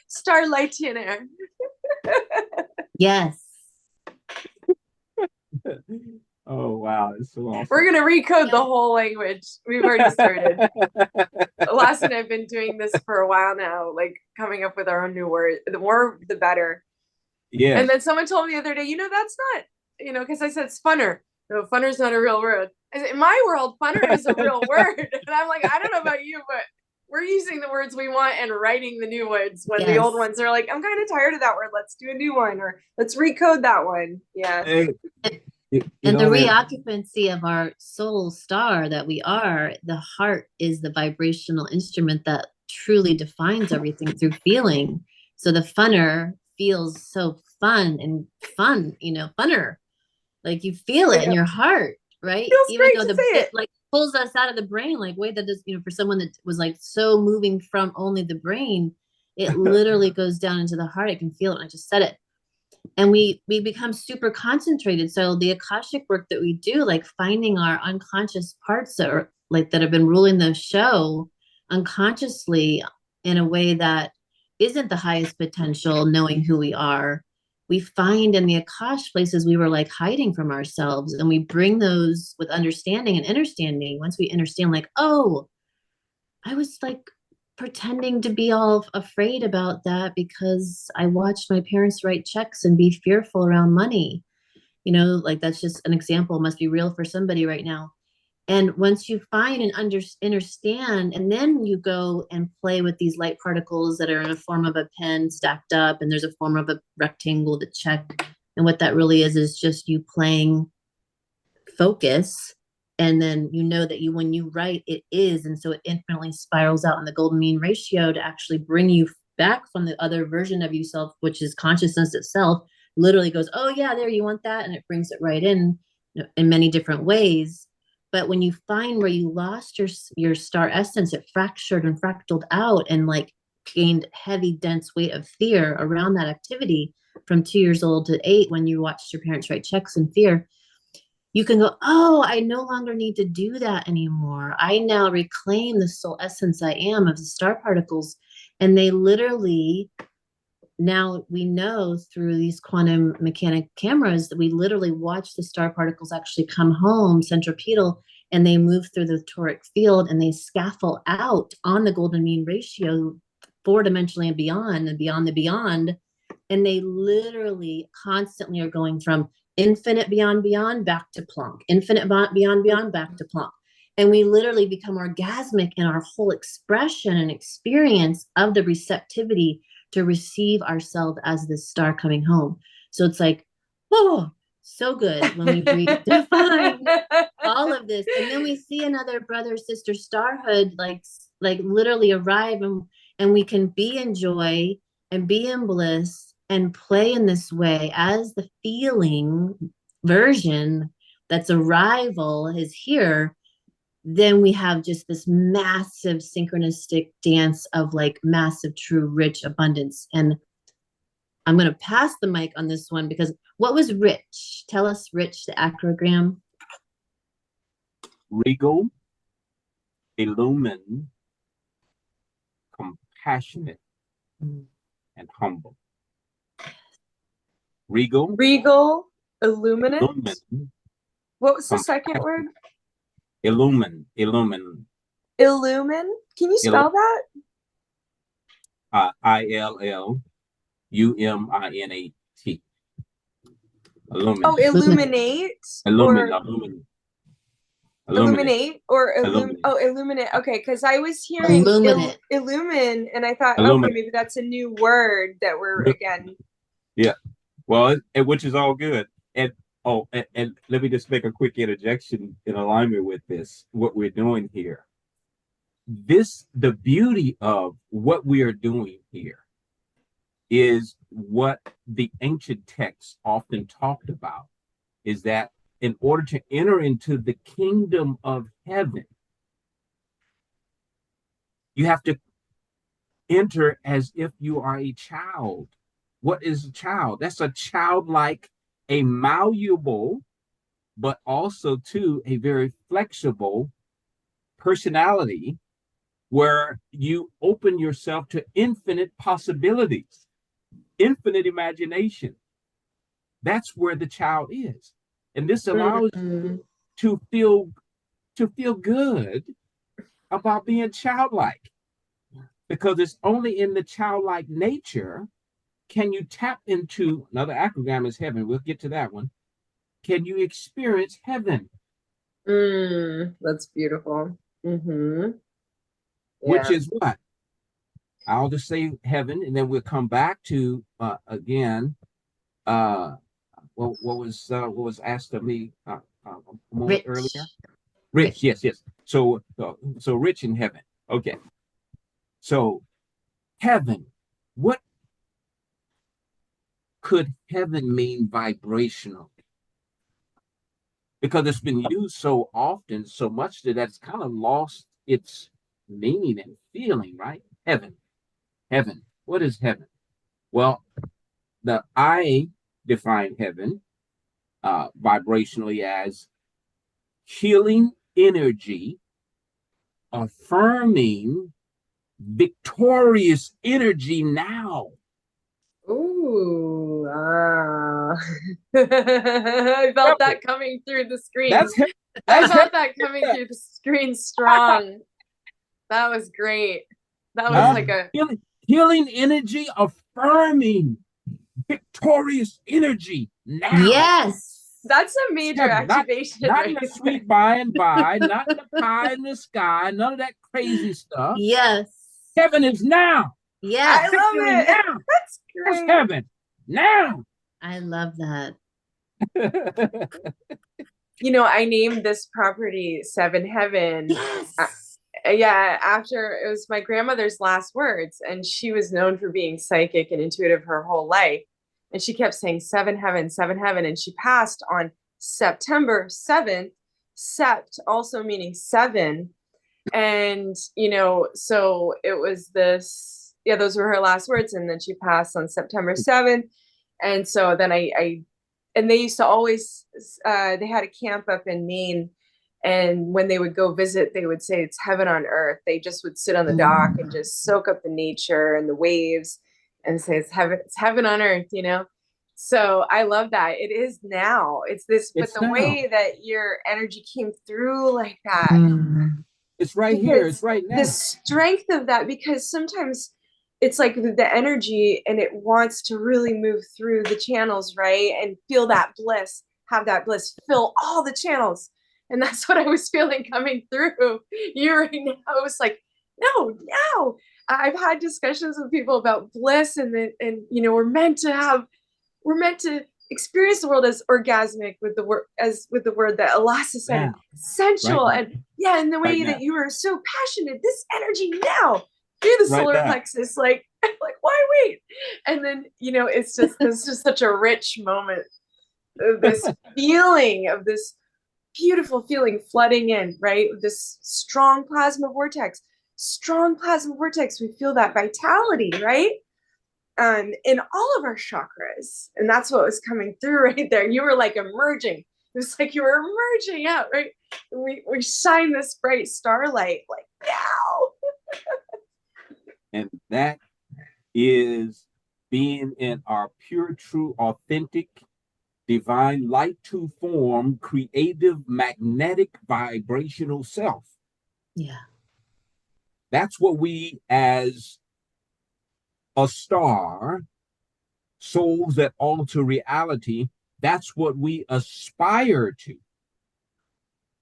Starlightionaire. Yes. Oh, wow. It's so awesome. We're going to recode the whole language. We've already started. Elasa and I have been doing this for a while now, like coming up with our own new word. The more, the better. Yeah. And then someone told me the other day, that's not, because I said funner. No, funner's not a real word. I said, in my world, funner is a real word. And I'm like, I don't know about you, but we're using the words we want and writing the new words, when the old ones are like, I'm kind of tired of that word. Let's do a new one, or let's recode that one. Yeah. And the reoccupancy of our soul star that we are, the heart is the vibrational instrument that truly defines everything through feeling. So the funner feels so fun, funner. Like you feel it in your heart, right? Feels Even great though it like pulls us out of the brain, like way that is, for someone that was like so moving from only the brain, it literally goes down into the heart. I can feel it. And I just said it. And we become super concentrated. So the Akashic work that we do, like finding our unconscious parts that are like that have been ruling the show unconsciously in a way that isn't the highest potential, knowing who we are, we find in the Akash places we were like hiding from ourselves, and we bring those with understanding and understanding. Once we understand, like, oh, I was like pretending to be all afraid about that because I watched my parents write checks and be fearful around money. You know, like that's just an example, must be real for somebody right now. And once you find and understand, and then you go and play with these light particles that are in a form of a pen stacked up, and there's a form of a rectangle to check. And what that really is just you playing focus. And then you know that you, when you write, it is. And so it infinitely spirals out in the golden mean ratio to actually bring you back from the other version of yourself, which is consciousness itself, literally goes, oh yeah, there, you want that. And it brings it right in many different ways. But when you find where you lost your star essence, it fractured and fractaled out and like gained heavy, dense weight of fear around that activity from 2 years old to 8, when you watched your parents write checks in fear, you can go, oh, I no longer need to do that anymore. I now reclaim the soul essence I am of the star particles. And they literally, now we know through these quantum mechanic cameras that we literally watch the star particles actually come home centripetal, and they move through the toric field and they scaffold out on the golden mean ratio 4-dimensionally and beyond the beyond. And they literally constantly are going from infinite beyond back to plonk, infinite beyond back to plonk. And we literally become orgasmic in our whole expression and experience of the receptivity to receive ourselves as this star coming home. So it's like, oh, so good when we redefine all of this. And then we see another brother, sister starhood, like literally arrive, and we can be in joy and be in bliss and play in this way as the feeling version that's arrival is here. Then we have just this massive synchronistic dance of like massive, true, rich abundance. And I'm going to pass the mic on this one because what was rich? Tell us, rich, the acrogram. Regal, illumined, compassionate, and humble. Regal, illuminate. What was the second word? Illumine. Illumine. Can you spell that? ILLUMINAT. Illuminate. Oh, illuminate. Illuminate or illuminate. Okay, because I was hearing illumine, and I thought, okay, maybe that's a new word that we're again. Yeah, well, which is all good. And and let me just make a quick interjection in alignment with this. What we're doing here. The beauty of what we are doing here is what the ancient texts often talked about, is that in order to enter into the kingdom of heaven, you have to enter as if you are a child. What is a child? That's a childlike, a malleable, but also too a very flexible personality where you open yourself to infinite possibilities, infinite imagination. That's where the child is. And this allows you to feel good about being childlike, because it's only in the childlike nature can you tap into, another acrogram is heaven. We'll get to that one. Can you experience heaven? That's beautiful. Yeah. Which is what? I'll just say heaven, and then we'll come back to again. What was asked of me a moment earlier? Rich, yes. So rich in heaven. Okay. So heaven, what could heaven mean vibrationally? Because it's been used so often, so much that that's kind of lost its meaning and feeling, right? Heaven. What is heaven? Well, I define heaven vibrationally as healing energy, affirming victorious energy now. Ooh, I felt that coming through the screen. I felt that coming through the screen strong. That was great. That was like a healing energy, affirming victorious energy now. Yes. that's a major activation. Not right in the sweet by and by, not in the pie in the sky, none of that crazy stuff. Yes. Heaven is now. Yes. I love Victory it. now. That's That's great. heaven now. I love that. You know, I named this property Seven Heaven. Yes. Yeah, after it was my grandmother's last words, and she was known for being psychic and intuitive her whole life. And she kept saying Seven Heaven, Seven Heaven. And she passed on September 7th, sept also meaning seven. And, you know, so it was this, yeah, those were her last words. And then she passed on September 7th. And so then and they used to always, they had a camp up in Maine. And when they would go visit, they would say it's heaven on earth. They just would sit on the dock and just soak up the nature and the waves and say it's heaven on earth, you know? So I love that. It is now. It's this, but the way that your energy came through like that. It's right here. It's right now. The strength of that, because sometimes it's like the energy and it wants to really move through the channels, right? And feel that bliss, have that bliss, fill all the channels. And that's what I was feeling coming through you right now. I was like, no. I've had discussions with people about bliss and you know, we're meant to experience the world as orgasmic with the word that Elasa said, sensual. Right. And yeah, and the way that you were so passionate, this energy now through the solar plexus, like why wait? And then, you know, it's just such a rich moment of this feeling of this beautiful feeling flooding in, right? This strong plasma vortex. We feel that vitality, right? In all of our chakras. And that's what was coming through right there. You were like emerging. It was like you were emerging out, right? And we shine this bright starlight, like, wow. And that is being in our pure, true, authentic, divine light to form, creative, magnetic, vibrational self. Yeah. That's what we as aSTAR, souls that alter reality, that's what we aspire to,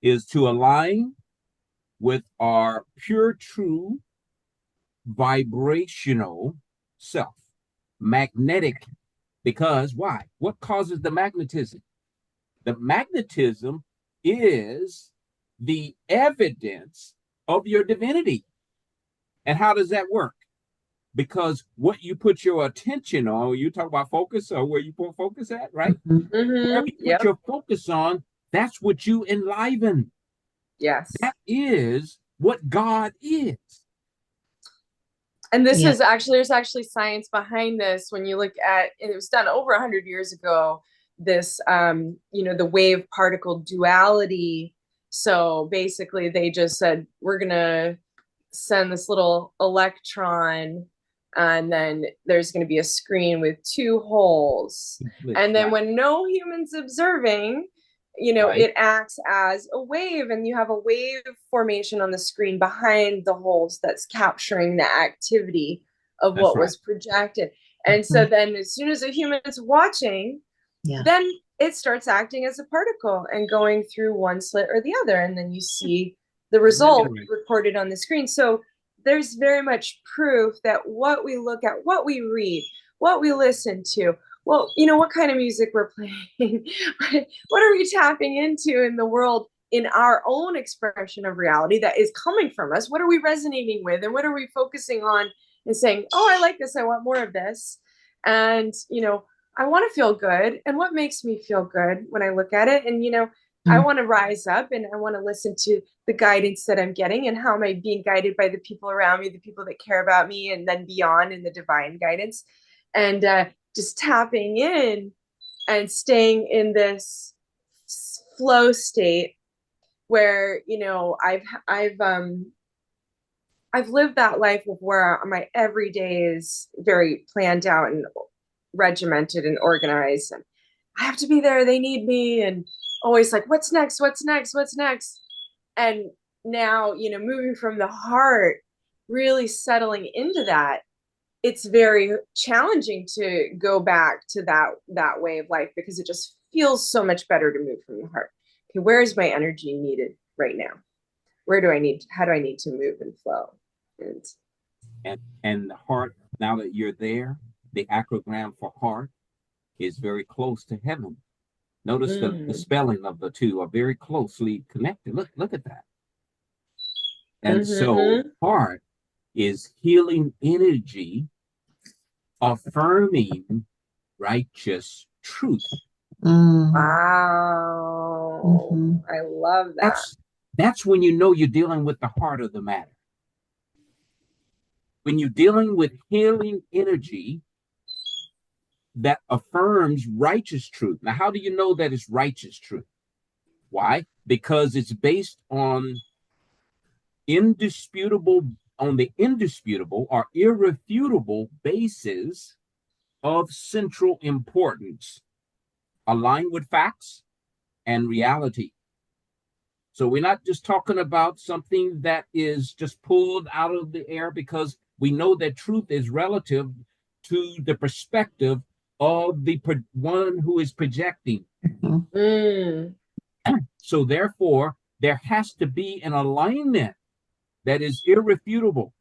is to align with our pure, true, vibrational self, magnetic. Because why? What causes the magnetism? The magnetism is the evidence of your divinity. And how does that work? Because what you put your attention on, you talk about focus, or where you put focus at, right? Wherever you put your focus on, that's what you enliven. Yes. That is what God is. And this is actually, there's actually science behind this. When you look at, and it was done over 100 years ago, this, you know, the wave particle duality. So basically they just said, we're going to send this little electron, and then there's going to be a screen with two holes. And then when no human's observing, you know, it acts as a wave, and you have a wave formation on the screen behind the holes that's capturing the activity of what was projected. And so then as soon as a human's watching, then it starts acting as a particle and going through one slit or the other. And then you see the result recorded on the screen. So there's very much proof that what we look at, what we read, what we listen to, well, you know, what kind of music we're playing, what are we tapping into in the world, in our own expression of reality that is coming from us? What are we resonating with? And what are we focusing on and saying, oh, I like this, I want more of this. And, you know, I want to feel good. And what makes me feel good when I look at it? And, you know, I want to rise up, and I want to listen to the guidance that I'm getting, and how am I being guided by the people around me, the people that care about me, and then beyond in the divine guidance. And just tapping in and staying in this flow state where, you know, I've lived that life of where my everyday is very planned out and regimented and organized, and I have to be there, they need me, and always like, what's next? And now, you know, moving from the heart really settling into that, it's very challenging to go back to that way of life, because it just feels so much better to move from the heart. Okay, where is my energy needed right now? How do I need to move and flow? And the heart, now that you're there, the acrogram for heart is very close to heaven. Notice the spelling of the two are very closely connected. Look at that. And so heart is healing energy, affirming righteous truth. Wow. I love that. That's when you know you're dealing with the heart of the matter. When you're dealing with healing energy that affirms righteous truth. Now, how do you know that it's righteous truth? Why? Because it's based on the indisputable or irrefutable basis of central importance, aligned with facts and reality. So we're not just talking about something that is just pulled out of the air, because we know that truth is relative to the perspective of the one who is projecting. So therefore, there has to be an alignment that is irrefutable,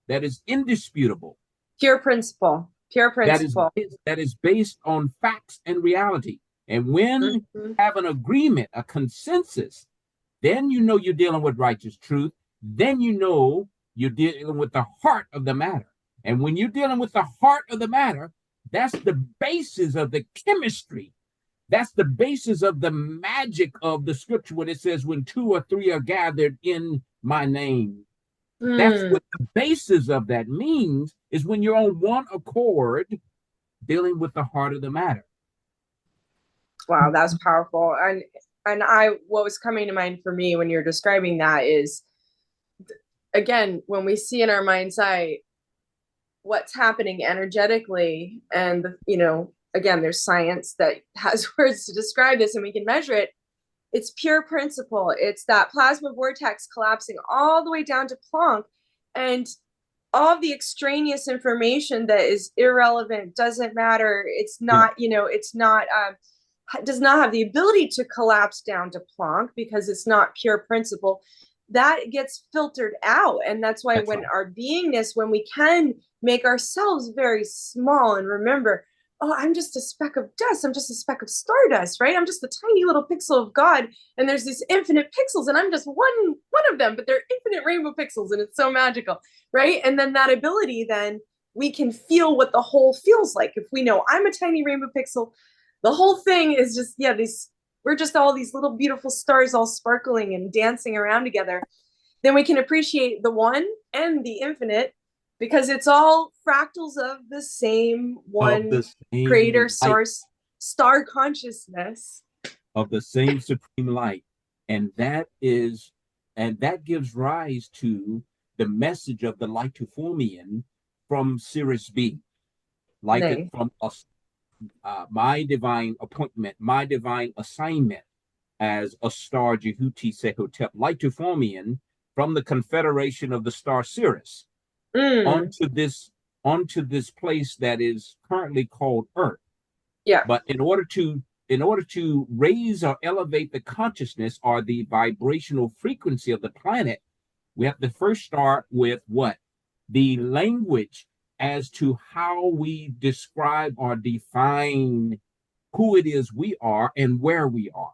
that is indisputable. Pure principle. That is based on facts and reality. And when you have an agreement, a consensus, then you know you're dealing with righteous truth. Then you know you're dealing with the heart of the matter. And when you're dealing with the heart of the matter, that's the basis of the chemistry. That's the basis of the magic of the scripture when it says, when 2 or 3 are gathered in my name. That's what the basis of that means, is when you're on one accord dealing with the heart of the matter. Wow, that's powerful. And what was coming to mind for me when you're describing that is, again, when we see in our mind's eye what's happening energetically, and again, there's science that has words to describe this and we can measure it. It's pure principle. It's that plasma vortex collapsing all the way down to Planck, and all the extraneous information that is irrelevant, doesn't matter. It's not, does not have the ability to collapse down to Planck, because it's not pure principle. That gets filtered out. And that's why our beingness, when we can make ourselves very small and remember, oh, I'm just a speck of dust. I'm just a speck of stardust, right? I'm just a tiny little pixel of God. And there's these infinite pixels, and I'm just one of them, but they're infinite rainbow pixels, and it's so magical, right? And then that ability, then we can feel what the whole feels like. If we know I'm a tiny rainbow pixel, the whole thing is just, we're just all these little beautiful stars all sparkling and dancing around together. Then we can appreciate the one and the infinite, because it's all fractals of the same one creator source, star consciousness. Of the same supreme light. And that gives rise to the message of the Light-to-Formian from Sirius B. From us. My divine appointment, my divine assignment as aSTAR Djehuty Se Hotep, Light-to-Formian, from the confederation of the star Sirius onto this place that is currently called Earth. Yeah. But in order to raise or elevate the consciousness or the vibrational frequency of the planet, we have to first start with what? The language as to how we describe or define who it is we are and where we are.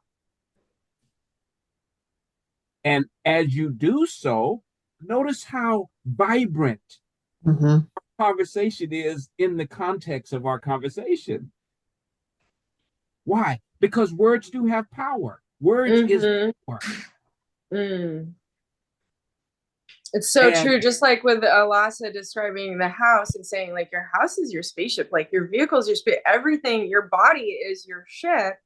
And as you do so, notice how vibrant our conversation is in the context of our conversation. Why? Because words do have power. Words is power. It's so true. Just like with Elasa describing the house and saying, like, your house is your spaceship, like your vehicle is your spaceship, everything, your body is your ship,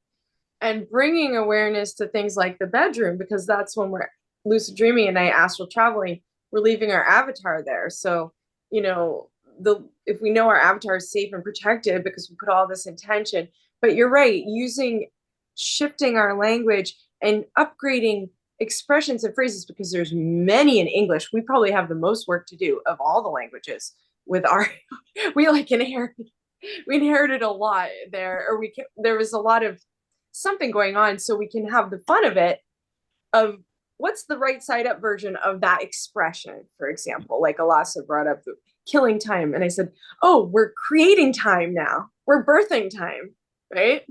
and bringing awareness to things like the bedroom, because that's when we're lucid dreaming and astral traveling, we're leaving our avatar there. So, if we know our avatar is safe and protected because we put all this intention, but you're right, shifting our language and upgrading expressions and phrases, because there's many in English. We probably have the most work to do of all the languages with our, we inherited a lot there, or there was a lot of something going on, so we can have the fun of it, of what's the right side up version of that expression. For example, like Elasa brought up the killing time, and I said, oh, we're creating time now, we're birthing time, right?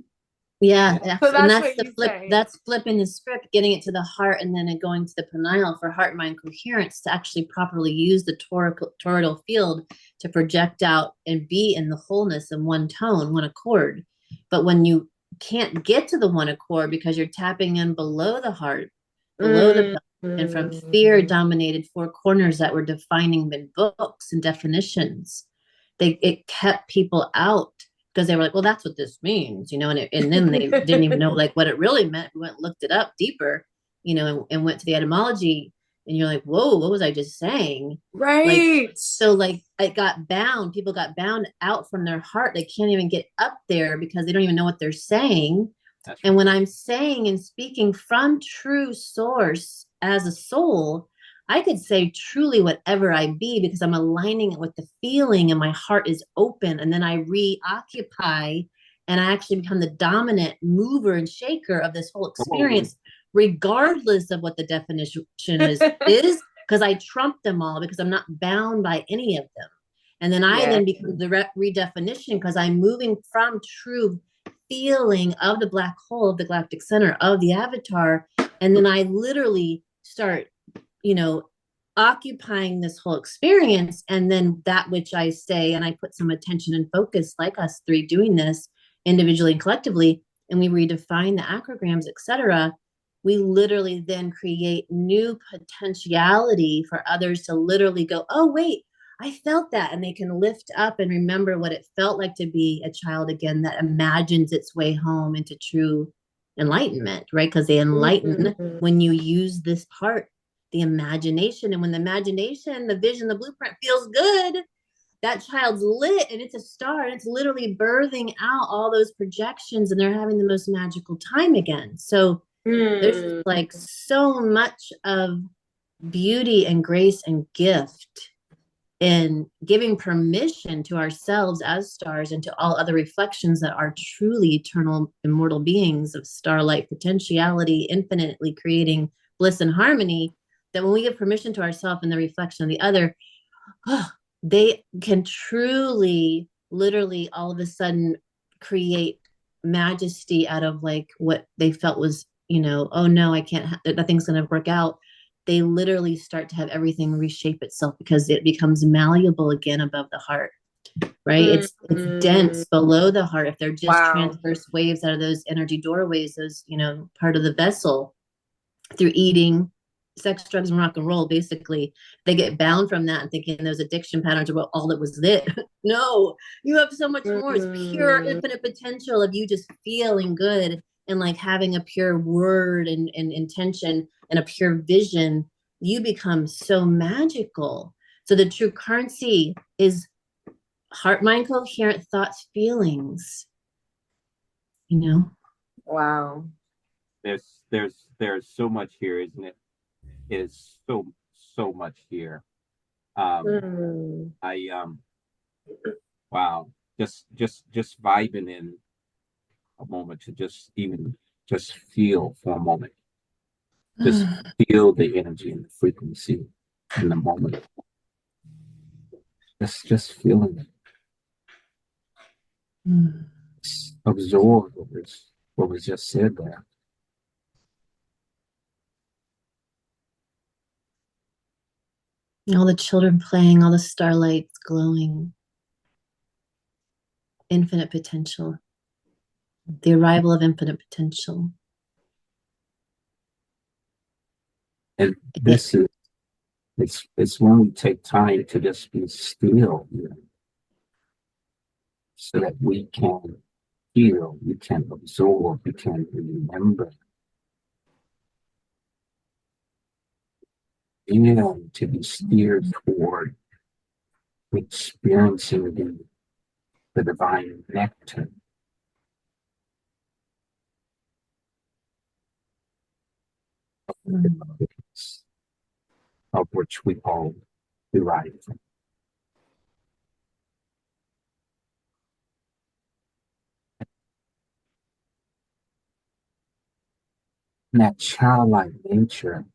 Yeah, So and that's that's the flip. say. That's flipping the script, getting it to the heart, and then it going to the pineal for heart-mind coherence to actually properly use the toroidal field to project out and be in the wholeness in one tone, one accord. But when you can't get to the one accord because you're tapping in below the heart, below the pelvis, and from fear-dominated four corners that were defining in books and definitions, it kept people out. Because they were like, well, that's what this means, and then they didn't even know like what it really meant. We went and looked it up deeper, and went to the etymology, and you're like, whoa, what was I just saying? Right. So it got bound. People got bound out from their heart. They can't even get up there because they don't even know what they're saying. And when I'm saying and speaking from true source as a soul, I could say truly whatever I be, because I'm aligning it with the feeling and my heart is open. And then I reoccupy and I actually become the dominant mover and shaker of this whole experience, regardless of what the definition is because I trump them all, because I'm not bound by any of them. And then I then become the redefinition, because I'm moving from true feeling of the black hole, of the galactic center, of the avatar. And then I literally start occupying this whole experience. And then that which I say, and I put some attention and focus, like us three doing this individually and collectively, and we redefine the acrograms, etc. We literally then create new potentiality for others to literally go, oh, wait, I felt that. And they can lift up and remember what it felt like to be a child again that imagines its way home into true enlightenment, right? Because they enlighten when you use this part, the imagination. And when the imagination, the vision, the blueprint feels good, that child's lit and it's a star, and it's literally birthing out all those projections, and they're having the most magical time again. So there's like so much of beauty and grace and gift in giving permission to ourselves as stars and to all other reflections that are truly eternal, immortal beings of starlight potentiality, infinitely creating bliss and harmony, that when we give permission to ourselves and the reflection of the other, they can truly, literally, all of a sudden create majesty out of like what they felt was, oh no, I can't, nothing's going to work out. They literally start to have everything reshape itself because it becomes malleable again above the heart, right? It's dense below the heart. If they're just transverse waves out of those energy doorways, those, part of the vessel, through eating, sex, drugs, and rock and roll, basically, they get bound from that and thinking those addiction patterns are what all that was lit. No, you have so much more. It's pure infinite potential of you just feeling good and like having a pure word and intention and a pure vision. You become so magical. So the true currency is heart, mind, coherent thoughts, feelings. Wow. There's so much here, isn't it? It is so much here. Wow, just vibing in a moment to just feel for a moment, just feel the energy and the frequency in the moment, just feeling it. Absorb what was just said there. All the children playing, all the starlights glowing, infinite potential, the arrival of infinite potential. And this is, it's when we take time to just be still, so that we can feel, we can absorb, we can remember. And to be steered toward experiencing the divine nectar. belovedness of which we all derive from. And that childlike nature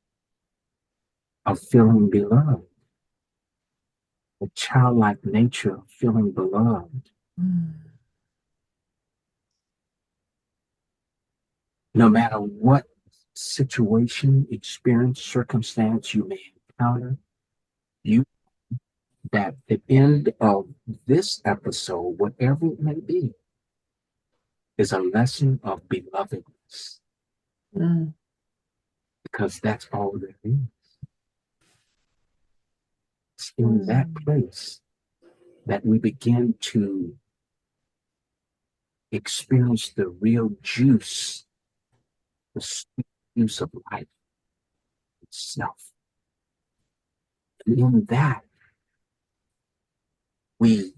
of feeling beloved, the childlike nature of feeling beloved, no matter what situation, experience, circumstance you may encounter, you that the end of this episode, whatever it may be, is a lesson of belovedness. Because that's all there is. It's in that place that we begin to experience the real juice, the sweet juice of life itself. And in that, we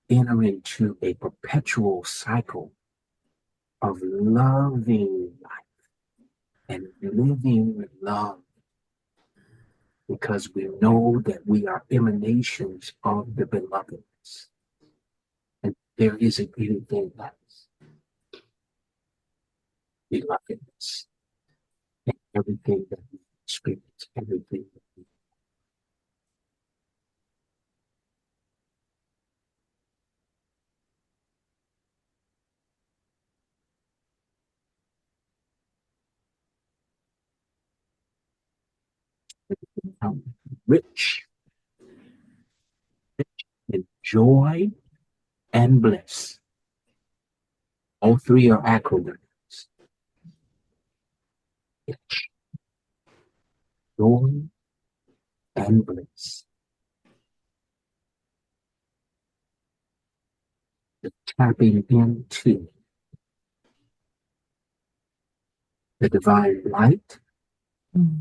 enter into a perpetual cycle of loving life and living love, because we know that we are emanations of the belovedness. And there isn't anything else. Belovedness. And everything that we experience, everything that we become rich in joy and bliss. All three are acronyms. Rich, joy, and bliss. The tapping into the divine light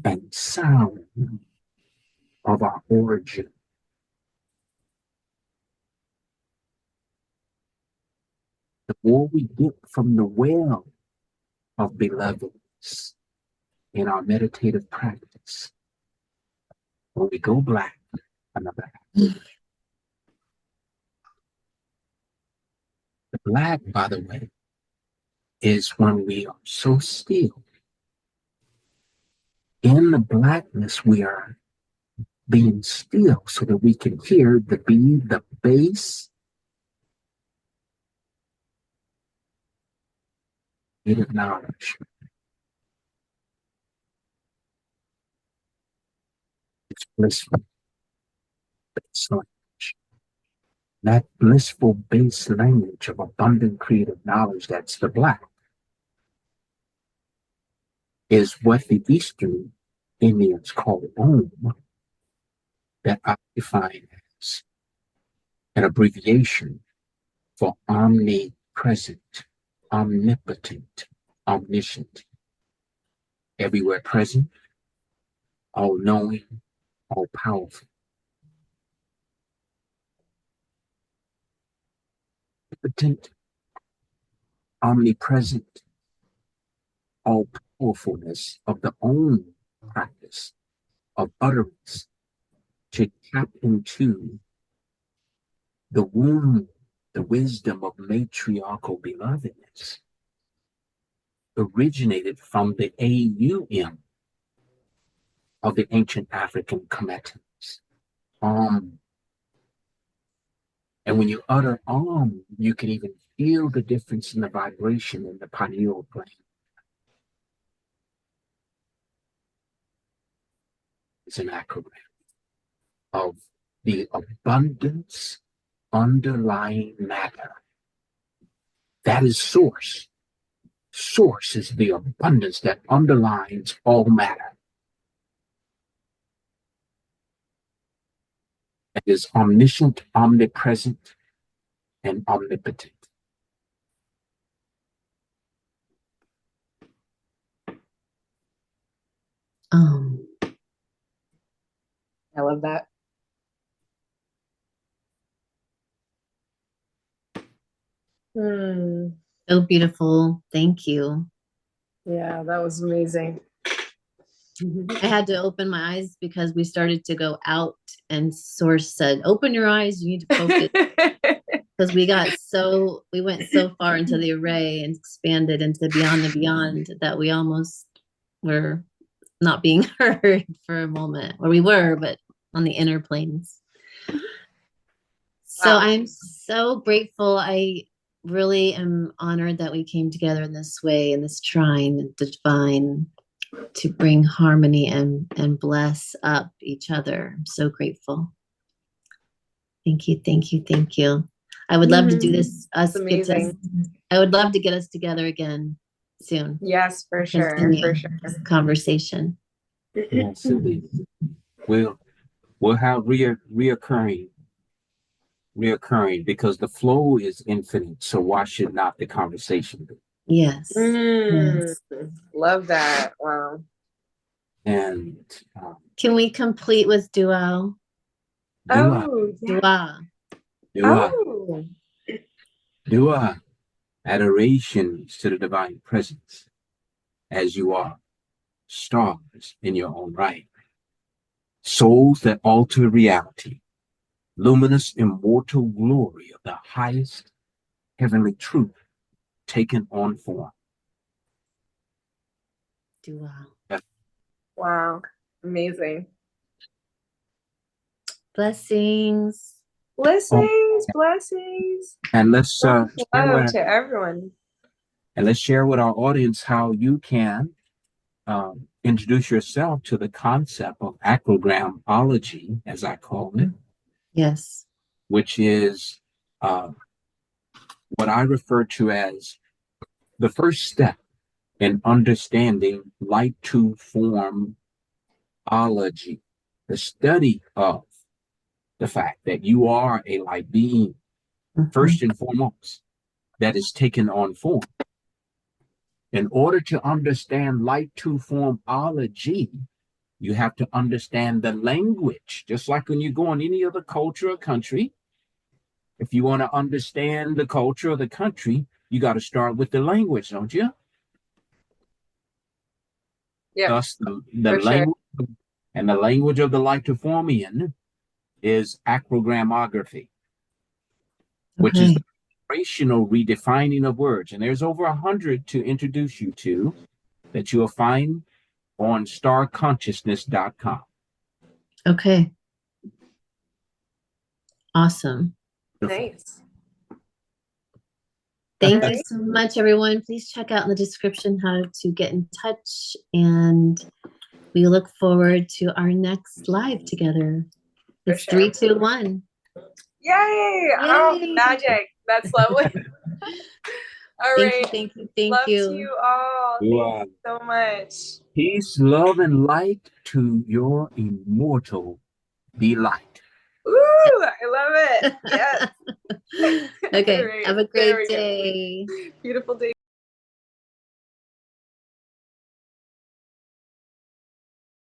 and sound of our origin. The more we dip from the well of belovedness in our meditative practice, when we go black, another. The black, by the way, is when we are so still. In the blackness, we are being still so that we can hear the beat, the bass, it acknowledge. It's blissful. Bass language. That blissful bass language of abundant creative knowledge, that's the black, is what the Eastern Indians call Om, that I define as an abbreviation for omnipresent, omnipotent, omniscient, everywhere present, all-knowing, all-powerful. Omnipotent, omnipresent, all-powerfulness of the own practice of utterance to tap into the womb, the wisdom of matriarchal belovedness, originated from the AUM of the ancient African combatants. And when you utter you can even feel the difference in the vibration in the pineal gland. It's an acrogram of the abundance underlying matter. That is source. Source is the abundance that underlines all matter. It is omniscient, omnipresent, and omnipotent. I love that. So beautiful. Thank you. Yeah, that was amazing. I had to open my eyes because we started to go out, and Source said, "Open your eyes. You need to focus." Because we went so far into the array and expanded into beyond the beyond that we almost were not being heard for a moment, or we were, but on the inner planes. So Wow. I'm so grateful. I really am honored that we came together in this way, in this trine, divine, to bring harmony and bless up each other. I'm so grateful. Thank you, thank you, thank you. I would love to do this. Amazing. I would love to get us together again soon. Yes, for sure. Continue For sure. this conversation. Yes, indeed. We'll have reoccurring because the flow is infinite. So why should not the conversation be? Yes. Yes. Yes. Love that. Wow. And Can we complete with duo? Dua, Oh, yeah. Dua. Dua, Oh. Dua, adoration to the divine presence as you are, stars in your own right, souls that alter reality, luminous immortal glory of the highest heavenly truth taken on form. Dua. Wow. Amazing. Blessings. Blessings. Blessings. And let's share Love with, to everyone. and let's share with our audience how you can introduce yourself to the concept of acrogram-ology, as I call it. Yes. Which is what I refer to as the first step in understanding light to formology, the study of the fact that you are a light being, first and foremost, that is taken on form. In order to understand light to formology, you have to understand the language, just like when you go in any other culture or country. If you want to understand the culture of the country, you got to start with the language, don't you? Yeah. Thus, the language and the language of the Light-to-Formian is acrogram-ography, which is the vibrational redefining of words. And there's over 100 to introduce you to that you'll find on STARConsciousness.com. Okay. Awesome. Nice. Thank you so much, everyone. Please check out in the description how to get in touch, and we look forward to our next live together. It's 3, 2, 1. Yay! Oh, magic. That's lovely. All right. Thank you. Love to you all. Thank you so much. Peace, love, and light to your immortal delight. Ooh, I love it. Yes. Okay. Right. Have a great day. Beautiful day.